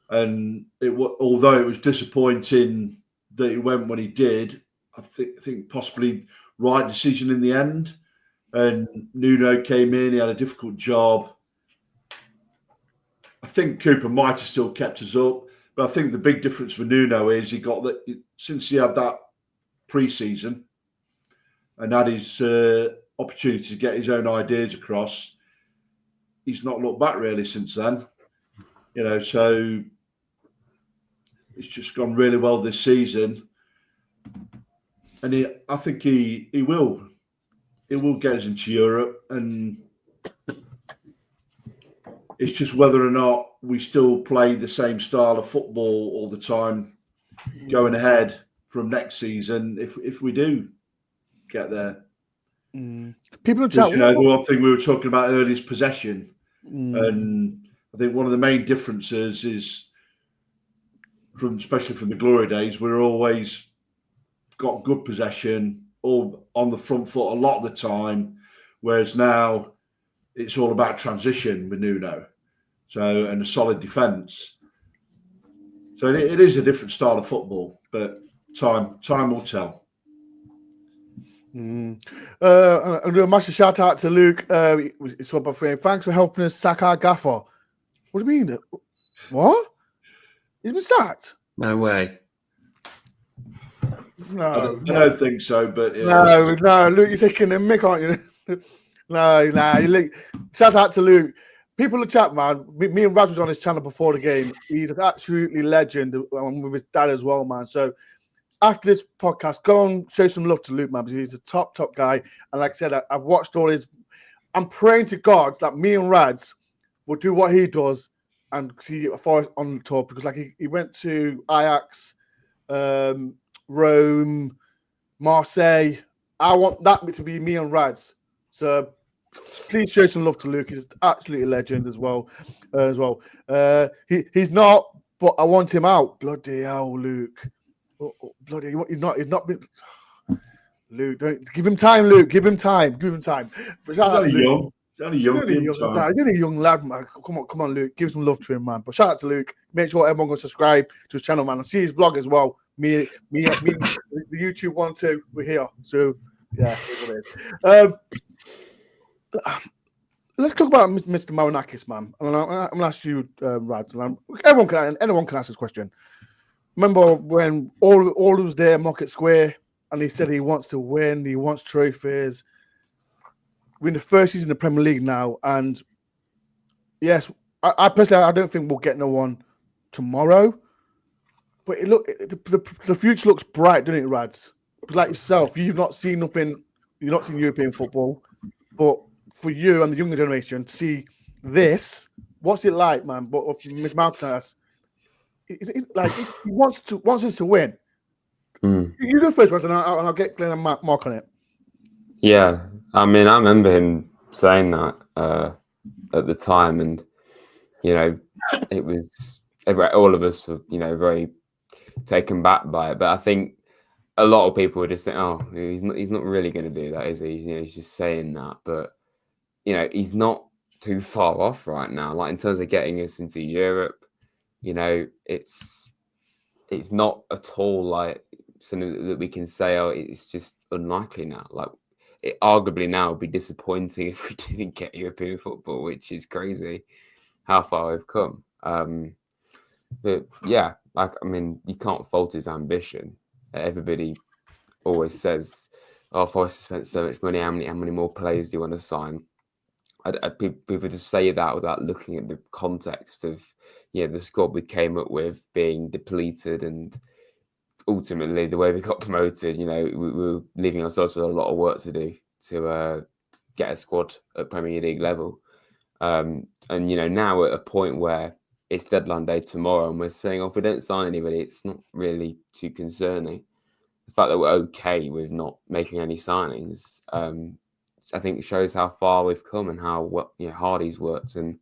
although it was disappointing that he went when he did, I think possibly right decision in the end. And Nuno came in; he had a difficult job. I think Cooper might have still kept us up, but I think the big difference with Nuno is he got that since he had that pre-season and had his opportunity to get his own ideas across. He's not looked back really since then, so it's just gone really well this season. And I think he will get us into Europe, and it's just whether or not we still play the same style of football all the time going ahead from next season if we do get there. People in chat, the one thing we were talking about earlier is possession. And I think one of the main differences is especially from the glory days, we're always got good possession, all on the front foot a lot of the time, whereas now it's all about transition with Nuno, and a solid defence. So it is a different style of football, but time will tell. I'm doing a massive shout out to Luke. Thanks for helping us sack our gaffer. What do you mean? What? He's been sacked? No way. No, I don't think so, but no, Luke, you're taking a mick, aren't you? no. Shout out to Luke. People in the chat, man. Me and Raz was on his channel before the game. He's an absolutely legend, with his dad as well, man. So after this podcast, go and show some love to Luke, man, because he's a top guy. And like I said, I've watched all his. I'm praying to God that me and Rads will do what he does and see Forest on the tour, because like he went to Ajax, Rome, Marseille. I want that to be me and Rads. So please show some love to Luke. He's absolutely a legend as well. He's not, but I want him out. Bloody hell, Luke. Bloody, he's not been. Luke, don't give him time. Luke, give him time. But shout out to Luke. He's only a young lad, man. Come on, Luke. Give some love to him, man. But shout out to Luke. Make sure everyone goes subscribe to his channel, man, and see his vlog as well. Me, the YouTube one too. We're here, so yeah. Let's talk about Mr. Marinakis, man. And I'm gonna ask you, Rads. Anyone can ask this question. Remember when all was there, Market Square, and he said he wants to win, he wants trophies. We're in the first season of the Premier League now, and yes, I personally I don't think we'll get no one tomorrow. But the future looks bright, doesn't it, Rads? Like yourself, you've not seen nothing. You've not seen European football, but for you and the younger generation to see this, what's it like, man? But Miss Mountainous, like he wants us to win. You go first, Rads, and I'll get Glenn and Mark on it. Yeah, I mean, I remember him saying that at the time, and it was all of us were very taken back by it. But I think a lot of people would just think, oh, he's not really going to do that, is he? He's just saying that. But he's not too far off right now. Like in terms of getting us into Europe, it's not at all like something that we can say, oh, it's just unlikely now. Like, it arguably now would be disappointing if we didn't get European football, which is crazy how far we've come. But yeah, like, I mean, you can't fault his ambition. Everybody always says, oh, Forest spent so much money, how many more players do you want to sign? People just say that without looking at the context of, the squad we came up with being depleted, and ultimately the way we got promoted. We were leaving ourselves with a lot of work to do to get a squad at Premier League level. And now at a point where it's deadline day tomorrow, and we're saying, oh, if we don't sign anybody, it's not really too concerning. The fact that we're okay with not making any signings, I think shows how far we've come and how hard he's worked. And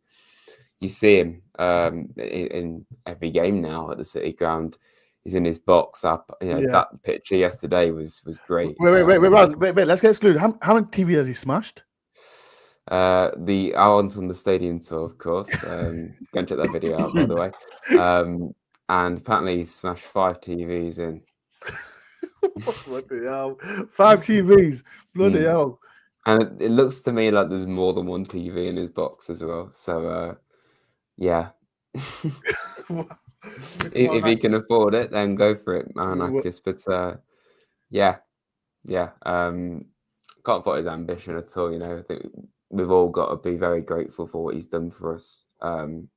you see him in every game now at the City Ground. He's in his box up. That picture yesterday was great. Wait, let's get excluded. How many TV has he smashed? I went on the stadium tour, of course. Go and check that video out, by the way. And apparently he smashed 5 TVs in. Bloody hell. 5 TVs. Bloody hell. And it looks to me like there's more than one TV in his box as well. So, yeah. If he can afford it, then go for it, Marinakis. But, yeah. Can't fault his ambition at all. I think we've all got to be very grateful for what he's done for us. And,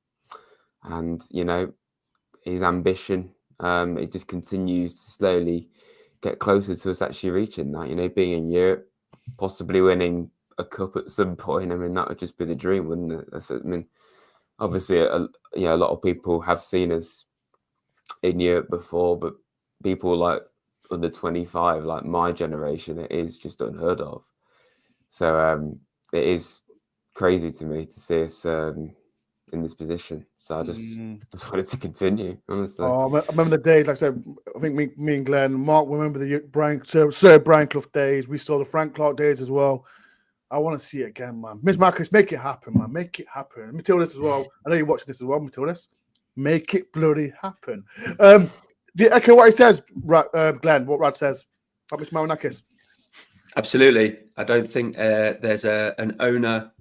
his ambition, it just continues to slowly get closer to us actually reaching that, being in Europe, possibly winning a cup at some point. I mean, that would just be the dream, wouldn't it? Obviously, a lot of people have seen us in Europe before, but people like under 25, like my generation, it is just unheard of. So it is crazy to me to see us in this position. So I just wanted to continue, honestly. Oh, I remember the days, like I said, I think me and Glenn, Mark remember the Sir Brian Clough days. We saw the Frank Clark days as well. I want to see it again, man. Miss Marcus, make it happen, man. Make it happen. Let me tell this as well. I know you're watching this as well. Let me tell this. Make it bloody happen. Do you echo what he says, Glenn, what Rad says about Miss Marinakis? Absolutely. I don't think there's an owner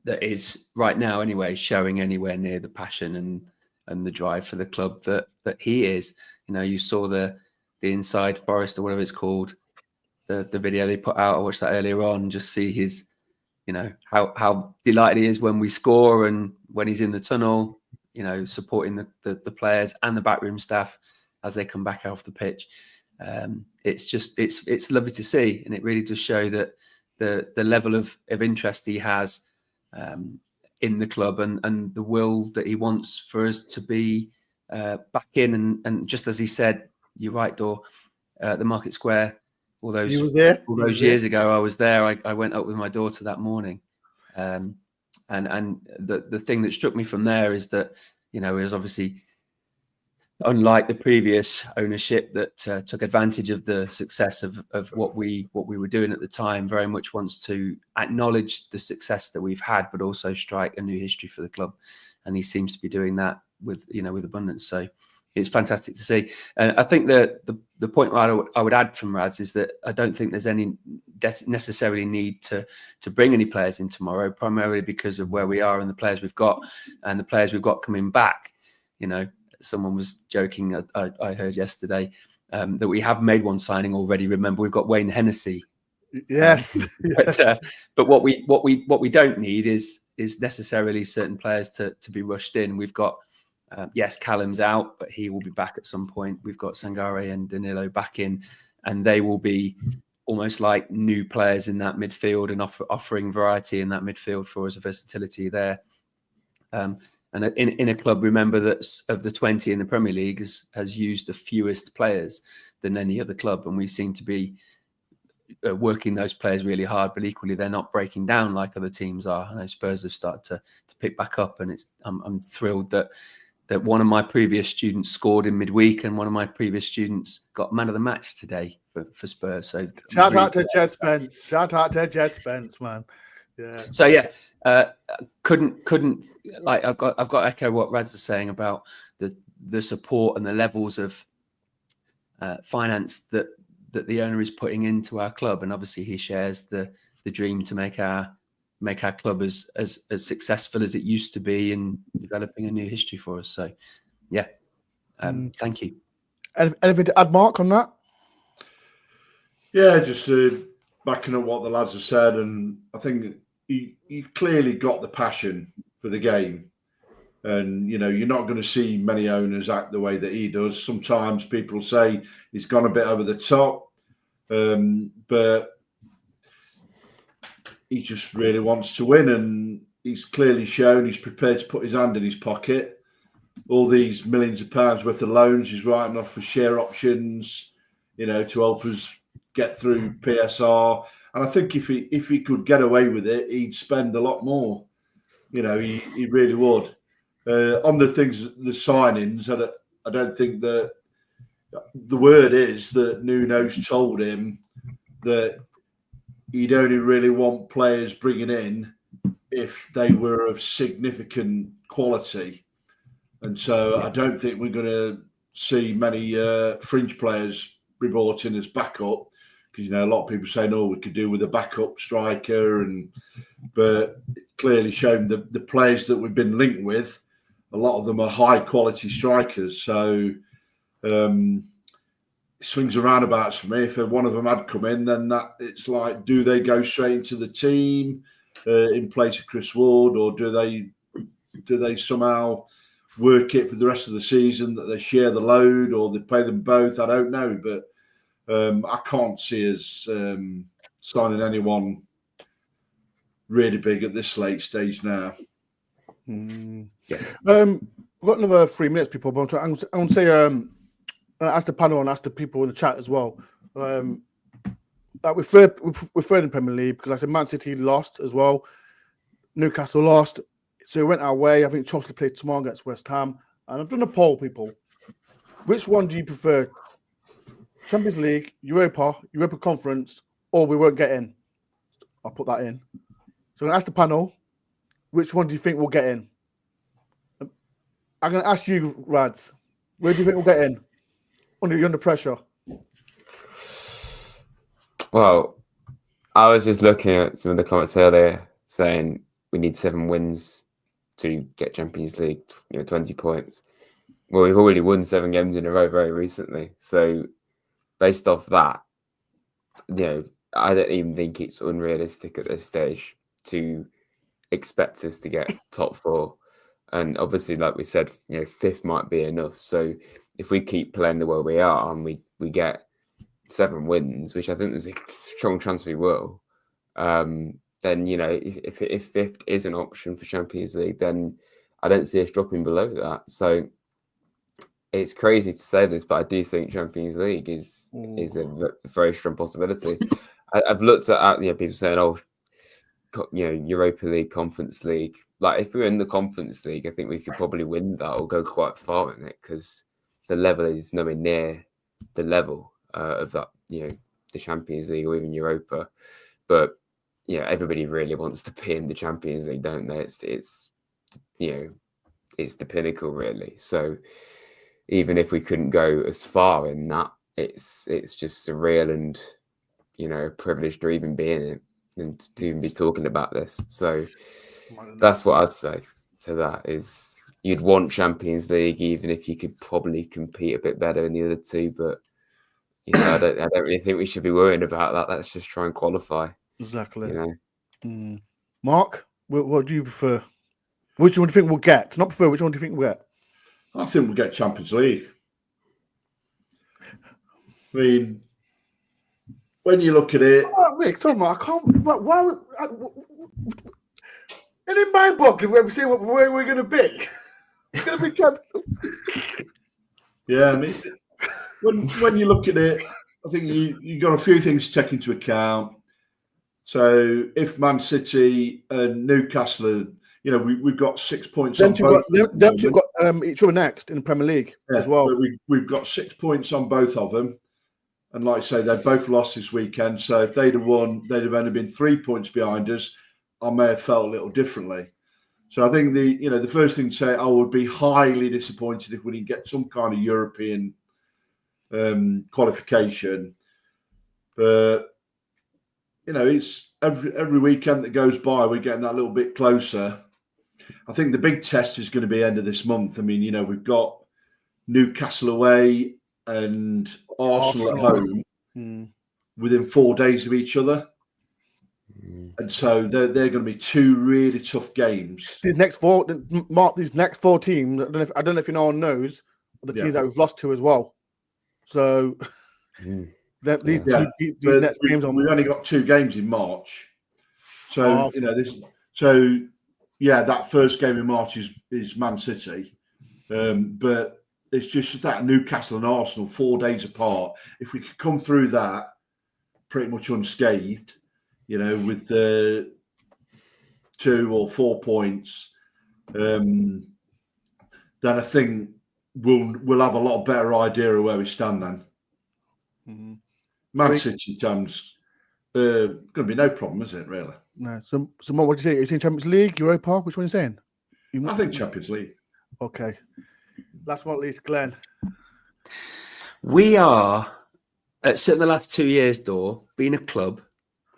that is right now anyway showing anywhere near the passion and the drive for the club that he is. You saw the Inside Forest or whatever it's called, the video they put out. I watched that earlier on. Just see his, how delighted he is when we score and when he's in the tunnel, supporting the players and the backroom staff as they come back off the pitch. It's lovely to see, and it really does show that the level of interest he has in the club and the will that he wants for us to be back in. And just as he said, you're right, Dore, the Market Square. All those years ago, I was there. I went up with my daughter that morning, and the thing that struck me from there is that it was obviously, unlike the previous ownership that took advantage of the success of what we were doing at the time, very much wants to acknowledge the success that we've had, but also strike a new history for the club. And he seems to be doing that with abundance. So it's fantastic to see. And I think that the point I would add from Rads is that I don't think there's any necessarily need to bring any players in tomorrow, primarily because of where we are and the players we've got and the players we've got coming back. Someone was joking, I heard yesterday, that we have made one signing already. Remember, we've got Wayne Hennessy. Yes. But what we don't need is necessarily certain players to be rushed in. We've got yes, Callum's out, but he will be back at some point. We've got Sangare and Danilo back in, and they will be almost like new players in that midfield and offering variety in that midfield for us, a versatility there. And in a club, remember, that of the 20 in the Premier League has used the fewest players than any other club, and we seem to be working those players really hard, but equally they're not breaking down like other teams are. I know Spurs have started to pick back up, and I'm thrilled that one of my previous students scored in midweek, and one of my previous students got man of the match today for Spurs. So shout out to Jed Spence. Shout out to Jed Spence, man. Yeah. So yeah, couldn't like I've got to echo what Rads is saying about the support and the levels of finance that the owner is putting into our club, and obviously he shares the dream to make our club as successful as it used to be in developing a new history for us. So, yeah, thank you. Anything to add, Mark, on that? Yeah, just backing up what the lads have said, and I think he clearly got the passion for the game. And, you know, you're not going to see many owners act the way that he does. Sometimes people say he's gone a bit over the top, but he just really wants to win, and he's clearly shown he's prepared to put his hand in his pocket. All these millions of pounds worth of loans he's writing off for share options, you know, to help us get through PSR. And I think if he could get away with it, he'd spend a lot more. You know, he really would. On the signings, I don't think that the word is that Nuno's told him that he'd only really want players bringing in if they were of significant quality. And so I don't think we're going to see many fringe players be brought in as backup, because, you know, a lot of people saying, oh, we could do with a backup striker. But clearly shown the players that we've been linked with, a lot of them are high quality strikers. So swings and roundabouts for me. If one of them had come in, then it's like, do they go straight into the team in place of Chris Ward, or do they somehow work it for the rest of the season, that they share the load, or they play them both? I don't know, but I can't see us signing anyone really big at this late stage now. Yeah. We've got another 3 minutes, people. But I want to say, ask the panel and ask the people in the chat as well. Like we're third in Premier League, because I said Man City lost as well, Newcastle lost, so it went our way. I think Chelsea played tomorrow against West Ham, and I've done a poll, people. Which one do you prefer? Champions League, Europa Conference, or we won't get in? I'll put that in. So I'm going to ask the panel, which one do you think will get in? I'm going to ask you, Rads, where do you think we'll get in? You're under pressure. Well, I was just looking at some of the comments earlier saying we need 7 wins to get Champions League, 20 points. Well, we've already won 7 games in a row very recently. So based off that, I don't even think it's unrealistic at this stage to expect us to get top 4. And obviously, like we said, 5th might be enough. So if we keep playing the way we are and we get 7 wins, which I think there's a strong chance we will, then, if 5th is an option for Champions League, then I don't see us dropping below that. So it's crazy to say this, but I do think Champions League is a very strong possibility. I've looked at people saying, Europa League, Conference League. Like, if we were in the Conference League, I think we could probably win that or go quite far in it, because the level is nowhere near the level of that, the Champions League or even Europa. But everybody really wants to be in the Champions League, don't they? It's the pinnacle, really. So even if we couldn't go as far in that, it's just surreal and a privilege to even be in it and to even be talking about this. So that's what I'd say to that, is you'd want Champions League even if you could probably compete a bit better in the other two. But I don't really think we should be worrying about that. Let's just try and qualify. Exactly. Mark, what do you prefer? Which one do you think we'll get? Not prefer. Which one do you think we'll get? I think we'll get Champions League. I mean, when you look at it, Rick, tell me, I can't. Why? And in my box, where we say where we're going to be, it's going to be champions. Yeah, I mean, when you look at it, I think you got a few things to take into account. So if Man City and Newcastle, we've got 6 points on both. Then we've got each other next in the Premier League as well. We've got 6 points on both of them. And like I say, they both lost this weekend. So if they'd have won, they'd have only been 3 points behind us. I may have felt a little differently. So I think the first thing to say, I would be highly disappointed if we didn't get some kind of European qualification. But it's every weekend that goes by, we're getting that little bit closer. I think the big test is going to be end of this month. I mean, we've got Newcastle away and Arsenal at home within 4 days of each other. And so they're going to be two really tough games. These next four teams, I don't know if anyone knows, are the teams that we've lost to as well. So these next games on. We've only got 2 games in March. So that first game in March is Man City. But it's just that Newcastle and Arsenal 4 days apart. If we could come through that pretty much unscathed, with 2 or 4 points, then I think we'll have a lot better idea of where we stand then. Mm-hmm. Man City times going to be no problem, is it? Really? No. So what do you say? Are you saying Champions League, Europa? Which one are you saying? I think Champions League. Okay. Last but not least, Glenn. We are, certainly the last 2 years, Dore, being a club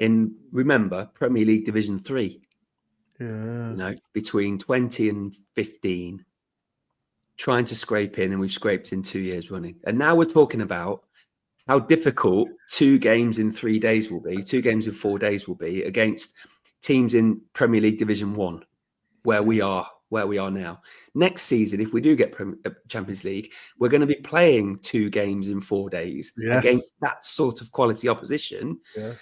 in, remember, Premier League Division 3. Yeah. Between 20 and 15, trying to scrape in, and we've scraped in 2 years running. And now we're talking about how difficult 2 games in 3 days will be, 2 games in 4 days will be against teams in Premier League Division 1, where we are now. Next season, if we do get Champions League, we're going to be playing 2 games in 4 days against that sort of quality opposition. Yeah.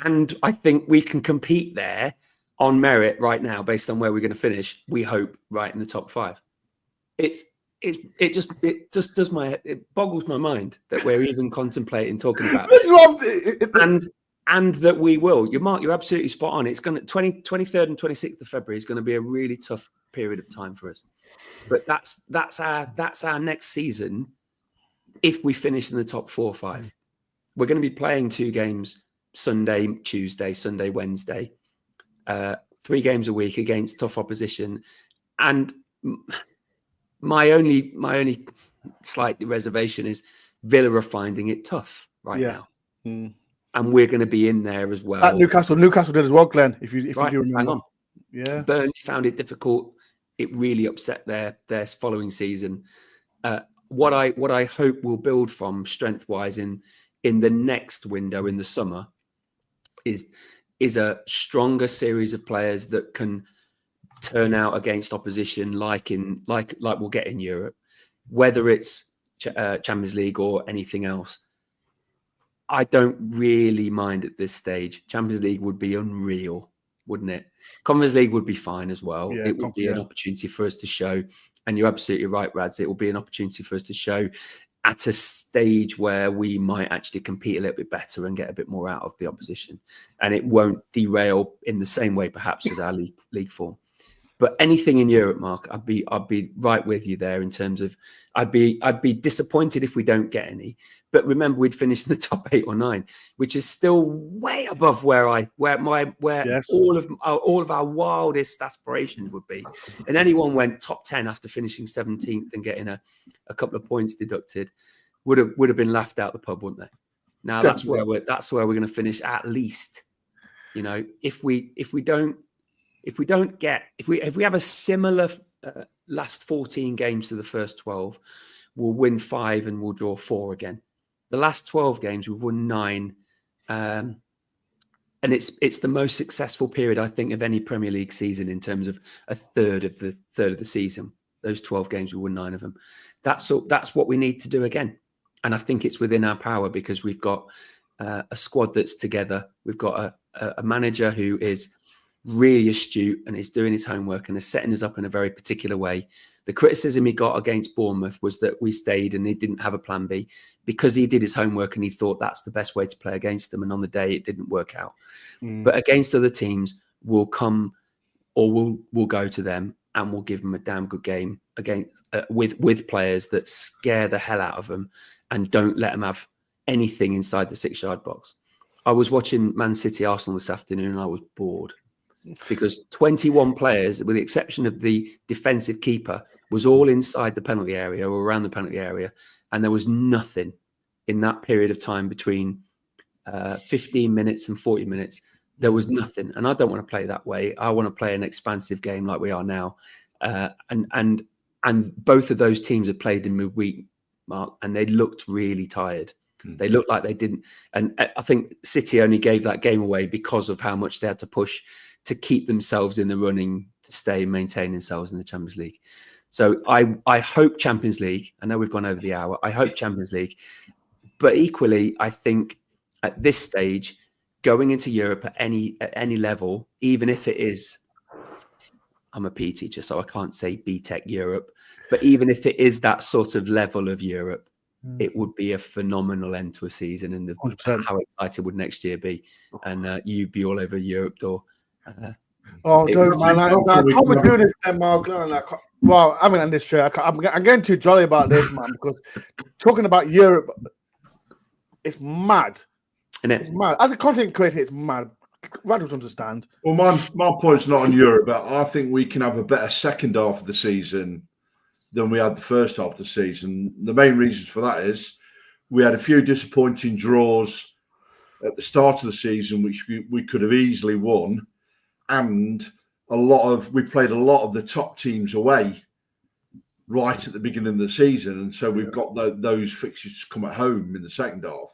And I think we can compete there on merit right now, based on where we're going to finish. We hope right in the top 5. It boggles my mind that we're even contemplating talking about it. And that we will. You're absolutely spot on. It's going to 23rd and 26th of February is going to be a really tough period of time for us. But that's our next season. If we finish in the top 4 or 5, we're going to be playing 2 games Sunday, Tuesday, Sunday, Wednesday, 3 games a week against tough opposition. And my only slight reservation is Villa are finding it tough right now. And we're going to be in there as well. At Newcastle did as well, Glenn, if you do remember. Hang on. Yeah. Burnley found it difficult. It really upset their following season. What I hope we'll build from strength-wise in the next window in the summer is a stronger series of players that can turn out against opposition like we'll get in Europe, whether it's Champions League or anything else. I don't really mind at this stage. Champions League would be unreal, wouldn't it? Conference League would be fine as well. It would be an opportunity for us to show, and you're absolutely right, Rads, it will be an opportunity for us to show at a stage where we might actually compete a little bit better and get a bit more out of the opposition. And it won't derail in the same way, perhaps, as our league form. But anything in Europe, Mark, I'd be right with you there in terms of I'd be disappointed if we don't get any. But remember, we'd finish in the top 8 or 9, which is still way above where all of our wildest aspirations would be. And anyone went top 10 after finishing 17th and getting a couple of points deducted would have been laughed out the pub, wouldn't they? Now that's where we're going to finish at least. If we have a similar last 14 games to the first 12, we'll win 5 and we'll draw 4 again. The last 12 games, we've won 9. And it's the most successful period, I think, of any Premier League season in terms of a third of the season. Those 12 games, we won 9 of them. That's what we need to do again. And I think it's within our power because we've got a squad that's together. We've got a manager who is really astute and is doing his homework and is setting us up in a very particular way. The criticism he got against Bournemouth was that we stayed and he didn't have a plan B because he did his homework and he thought that's the best way to play against them. And on the day, it didn't work out. But against other teams, we'll come or we'll go to them and we'll give them a damn good game against with players that scare the hell out of them and don't let them have anything inside the 6-yard box. I was watching Man City Arsenal this afternoon and I was bored. Because 21 players, with the exception of the defensive keeper, was all inside the penalty area or around the penalty area. and there was nothing in that period of time between 15 minutes and 40 minutes. There was nothing, and I don't want to play that way. I want to play an expansive game like we are now, and both of those teams had played in midweek, Mark, and they looked really tired. They looked like they didn't, and I think City only gave that game away because of how much they had to push to keep themselves in the running to maintain themselves in the Champions League. So I hope Champions League. I know we've gone over the hour. I hope Champions League, but equally, I think at this stage, going into Europe at any level, even if it is, I'm a PE teacher, so I can't say BTEC Europe, but even if it is that sort of level of Europe, it would be a phenomenal end to a season. And 100%. How excited would next year be? And you'd be all over Europe, Dore. Don't man! I can't be doing this, Mark. Well, I mean, on this show, I'm getting too jolly about this, man, because talking about Europe, it's mad. Isn't it? It's mad. As a content creator, it's mad. Radicals understand. Well, my point's not on Europe, but I think we can have a better second half of the season than we had the first half of the season. The main reasons for that is we had a few disappointing draws at the start of the season, which we could have easily won, and we played a lot of the top teams away right at the beginning of the season, and so we've got those fixtures to come at home in the second half.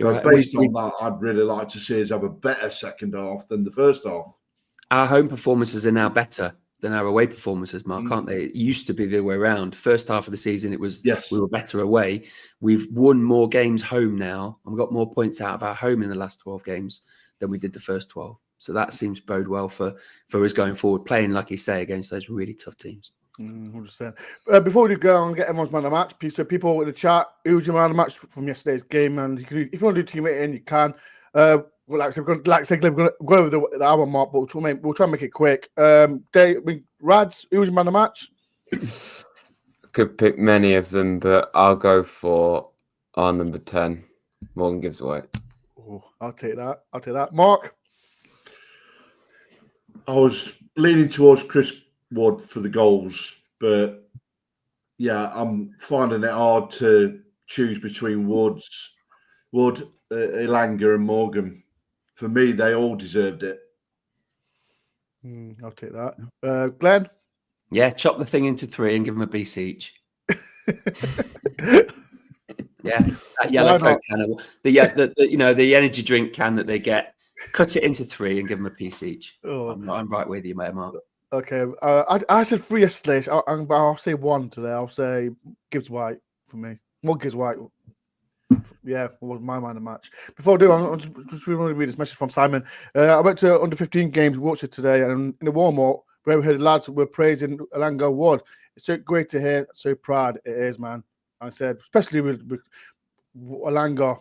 Right. Based on that, I'd really like to see us have a better second half than the first half. Our home performances are now better than our away performances, Mark, aren't they? It used to be the other way around. First half of the season, it was we were better away. We've won more games home now, and we've got more points out of our home in the last 12 games than we did the first 12. So that seems to bode well for us going forward, playing, like you say, against those really tough teams. 100%. Before we go and get everyone's man of the match, so people in the chat, who's your man of the match from yesterday's game? And if you want to do team rating, you can. Like I said, we're going to go over the hour mark, but we'll try and make it quick. Rads, who's your man of the match? Could pick many of them, but I'll go for our number 10, Morgan Gibbs White. Oh, I'll take that. Mark? I was leaning towards Chris Wood for the goals, but yeah, I'm finding it hard to choose between Wood, Elanga, and Morgan. For me, they all deserved it. I'll take that. Glenn? Yeah, chop the thing into 3 and give them a piece each. Yeah, that yellow Coke can, the energy drink can that they get, cut it into 3 and give them a piece each. Oh. I'm right with you, mate, Mark. Okay, I said 3 yesterday. I'll say 1 today. I'll say Gibbs White for me. What Gibbs White? Yeah, was my man of the match. Before I do, I'm just want to read this message from Simon. I went to under 15 games, watched it today, and in the warm-up, where we heard the lads were praising Elanga Wood. It's so great to hear, so proud it is, man. I said, especially with Elanga,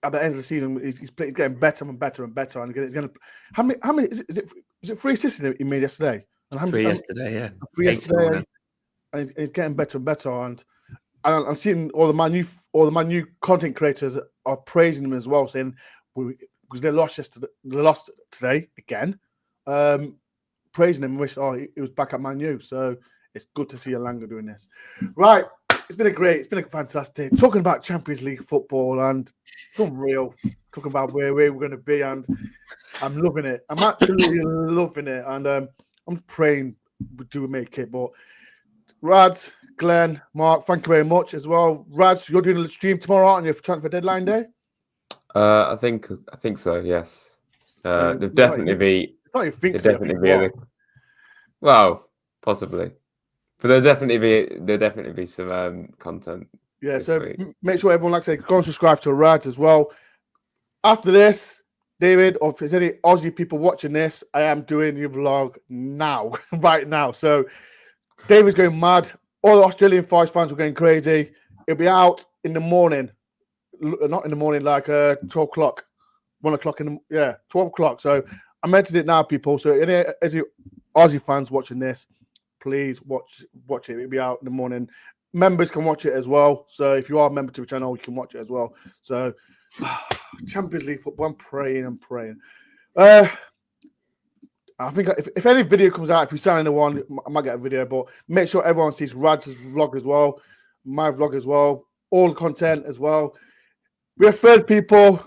at the end of the season, he's getting better and better and better. And he's going to how many is it 3 assists he made yesterday? And 3 yesterday, yeah. 3 yesterday, and he's getting better and better. And I'm seeing all the man new content creators are praising him as well, saying because they lost today again, praising him. Wish he was back at Man U. So it's good to see Elanga doing this. Right, it's been a fantastic talking about Champions League football and unreal. Talking about where we're going to be, and I'm loving it. I'm absolutely loving it, and I'm praying we do make it. But Rads, Glenn, Mark, thank you very much as well. Rads, you're doing a stream tomorrow, aren't you, for Transfer Deadline Day? I think so. Yes, there'll definitely be. Well, possibly, but there'll definitely be some content. Yeah, so make sure everyone, like I say, go and subscribe to Rads as well. After this, David, or if there's any Aussie people watching this, I am doing your vlog now, right now. So David's going mad. All the Australian Forest fans were going crazy. It'll be out in the morning. Not in the morning, like 12 o'clock. 1 o'clock 12 o'clock. So I mentioned it now, people. So any Aussie fans watching this, please watch it. It'll be out in the morning. Members can watch it as well. So if you are a member to the channel, you can watch it as well. So Champions League football, I'm praying. I think if any video comes out, if we sign anyone, I might get a video. But make sure everyone sees Rad's vlog as well. my vlog as well, all content as well. We're third people.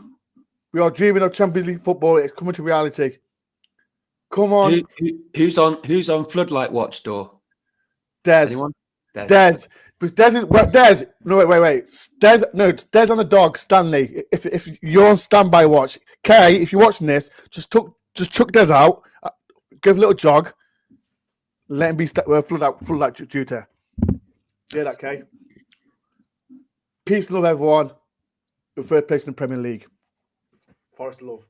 We are dreaming of Champions League football. It's coming to reality. Come on, Who's on Floodlight Watch, Dore? Des. Anyone? Des. Because Des is Des. No, wait. Des. No, it's Des on the dog. Stanley. If you're on standby watch, Kay, if you're watching this, just chuck Des out. Give a little jog. Let him be floodlight duty. Yeah, that Kay. Peace and love, everyone. We're third place in the Premier League. Forest love.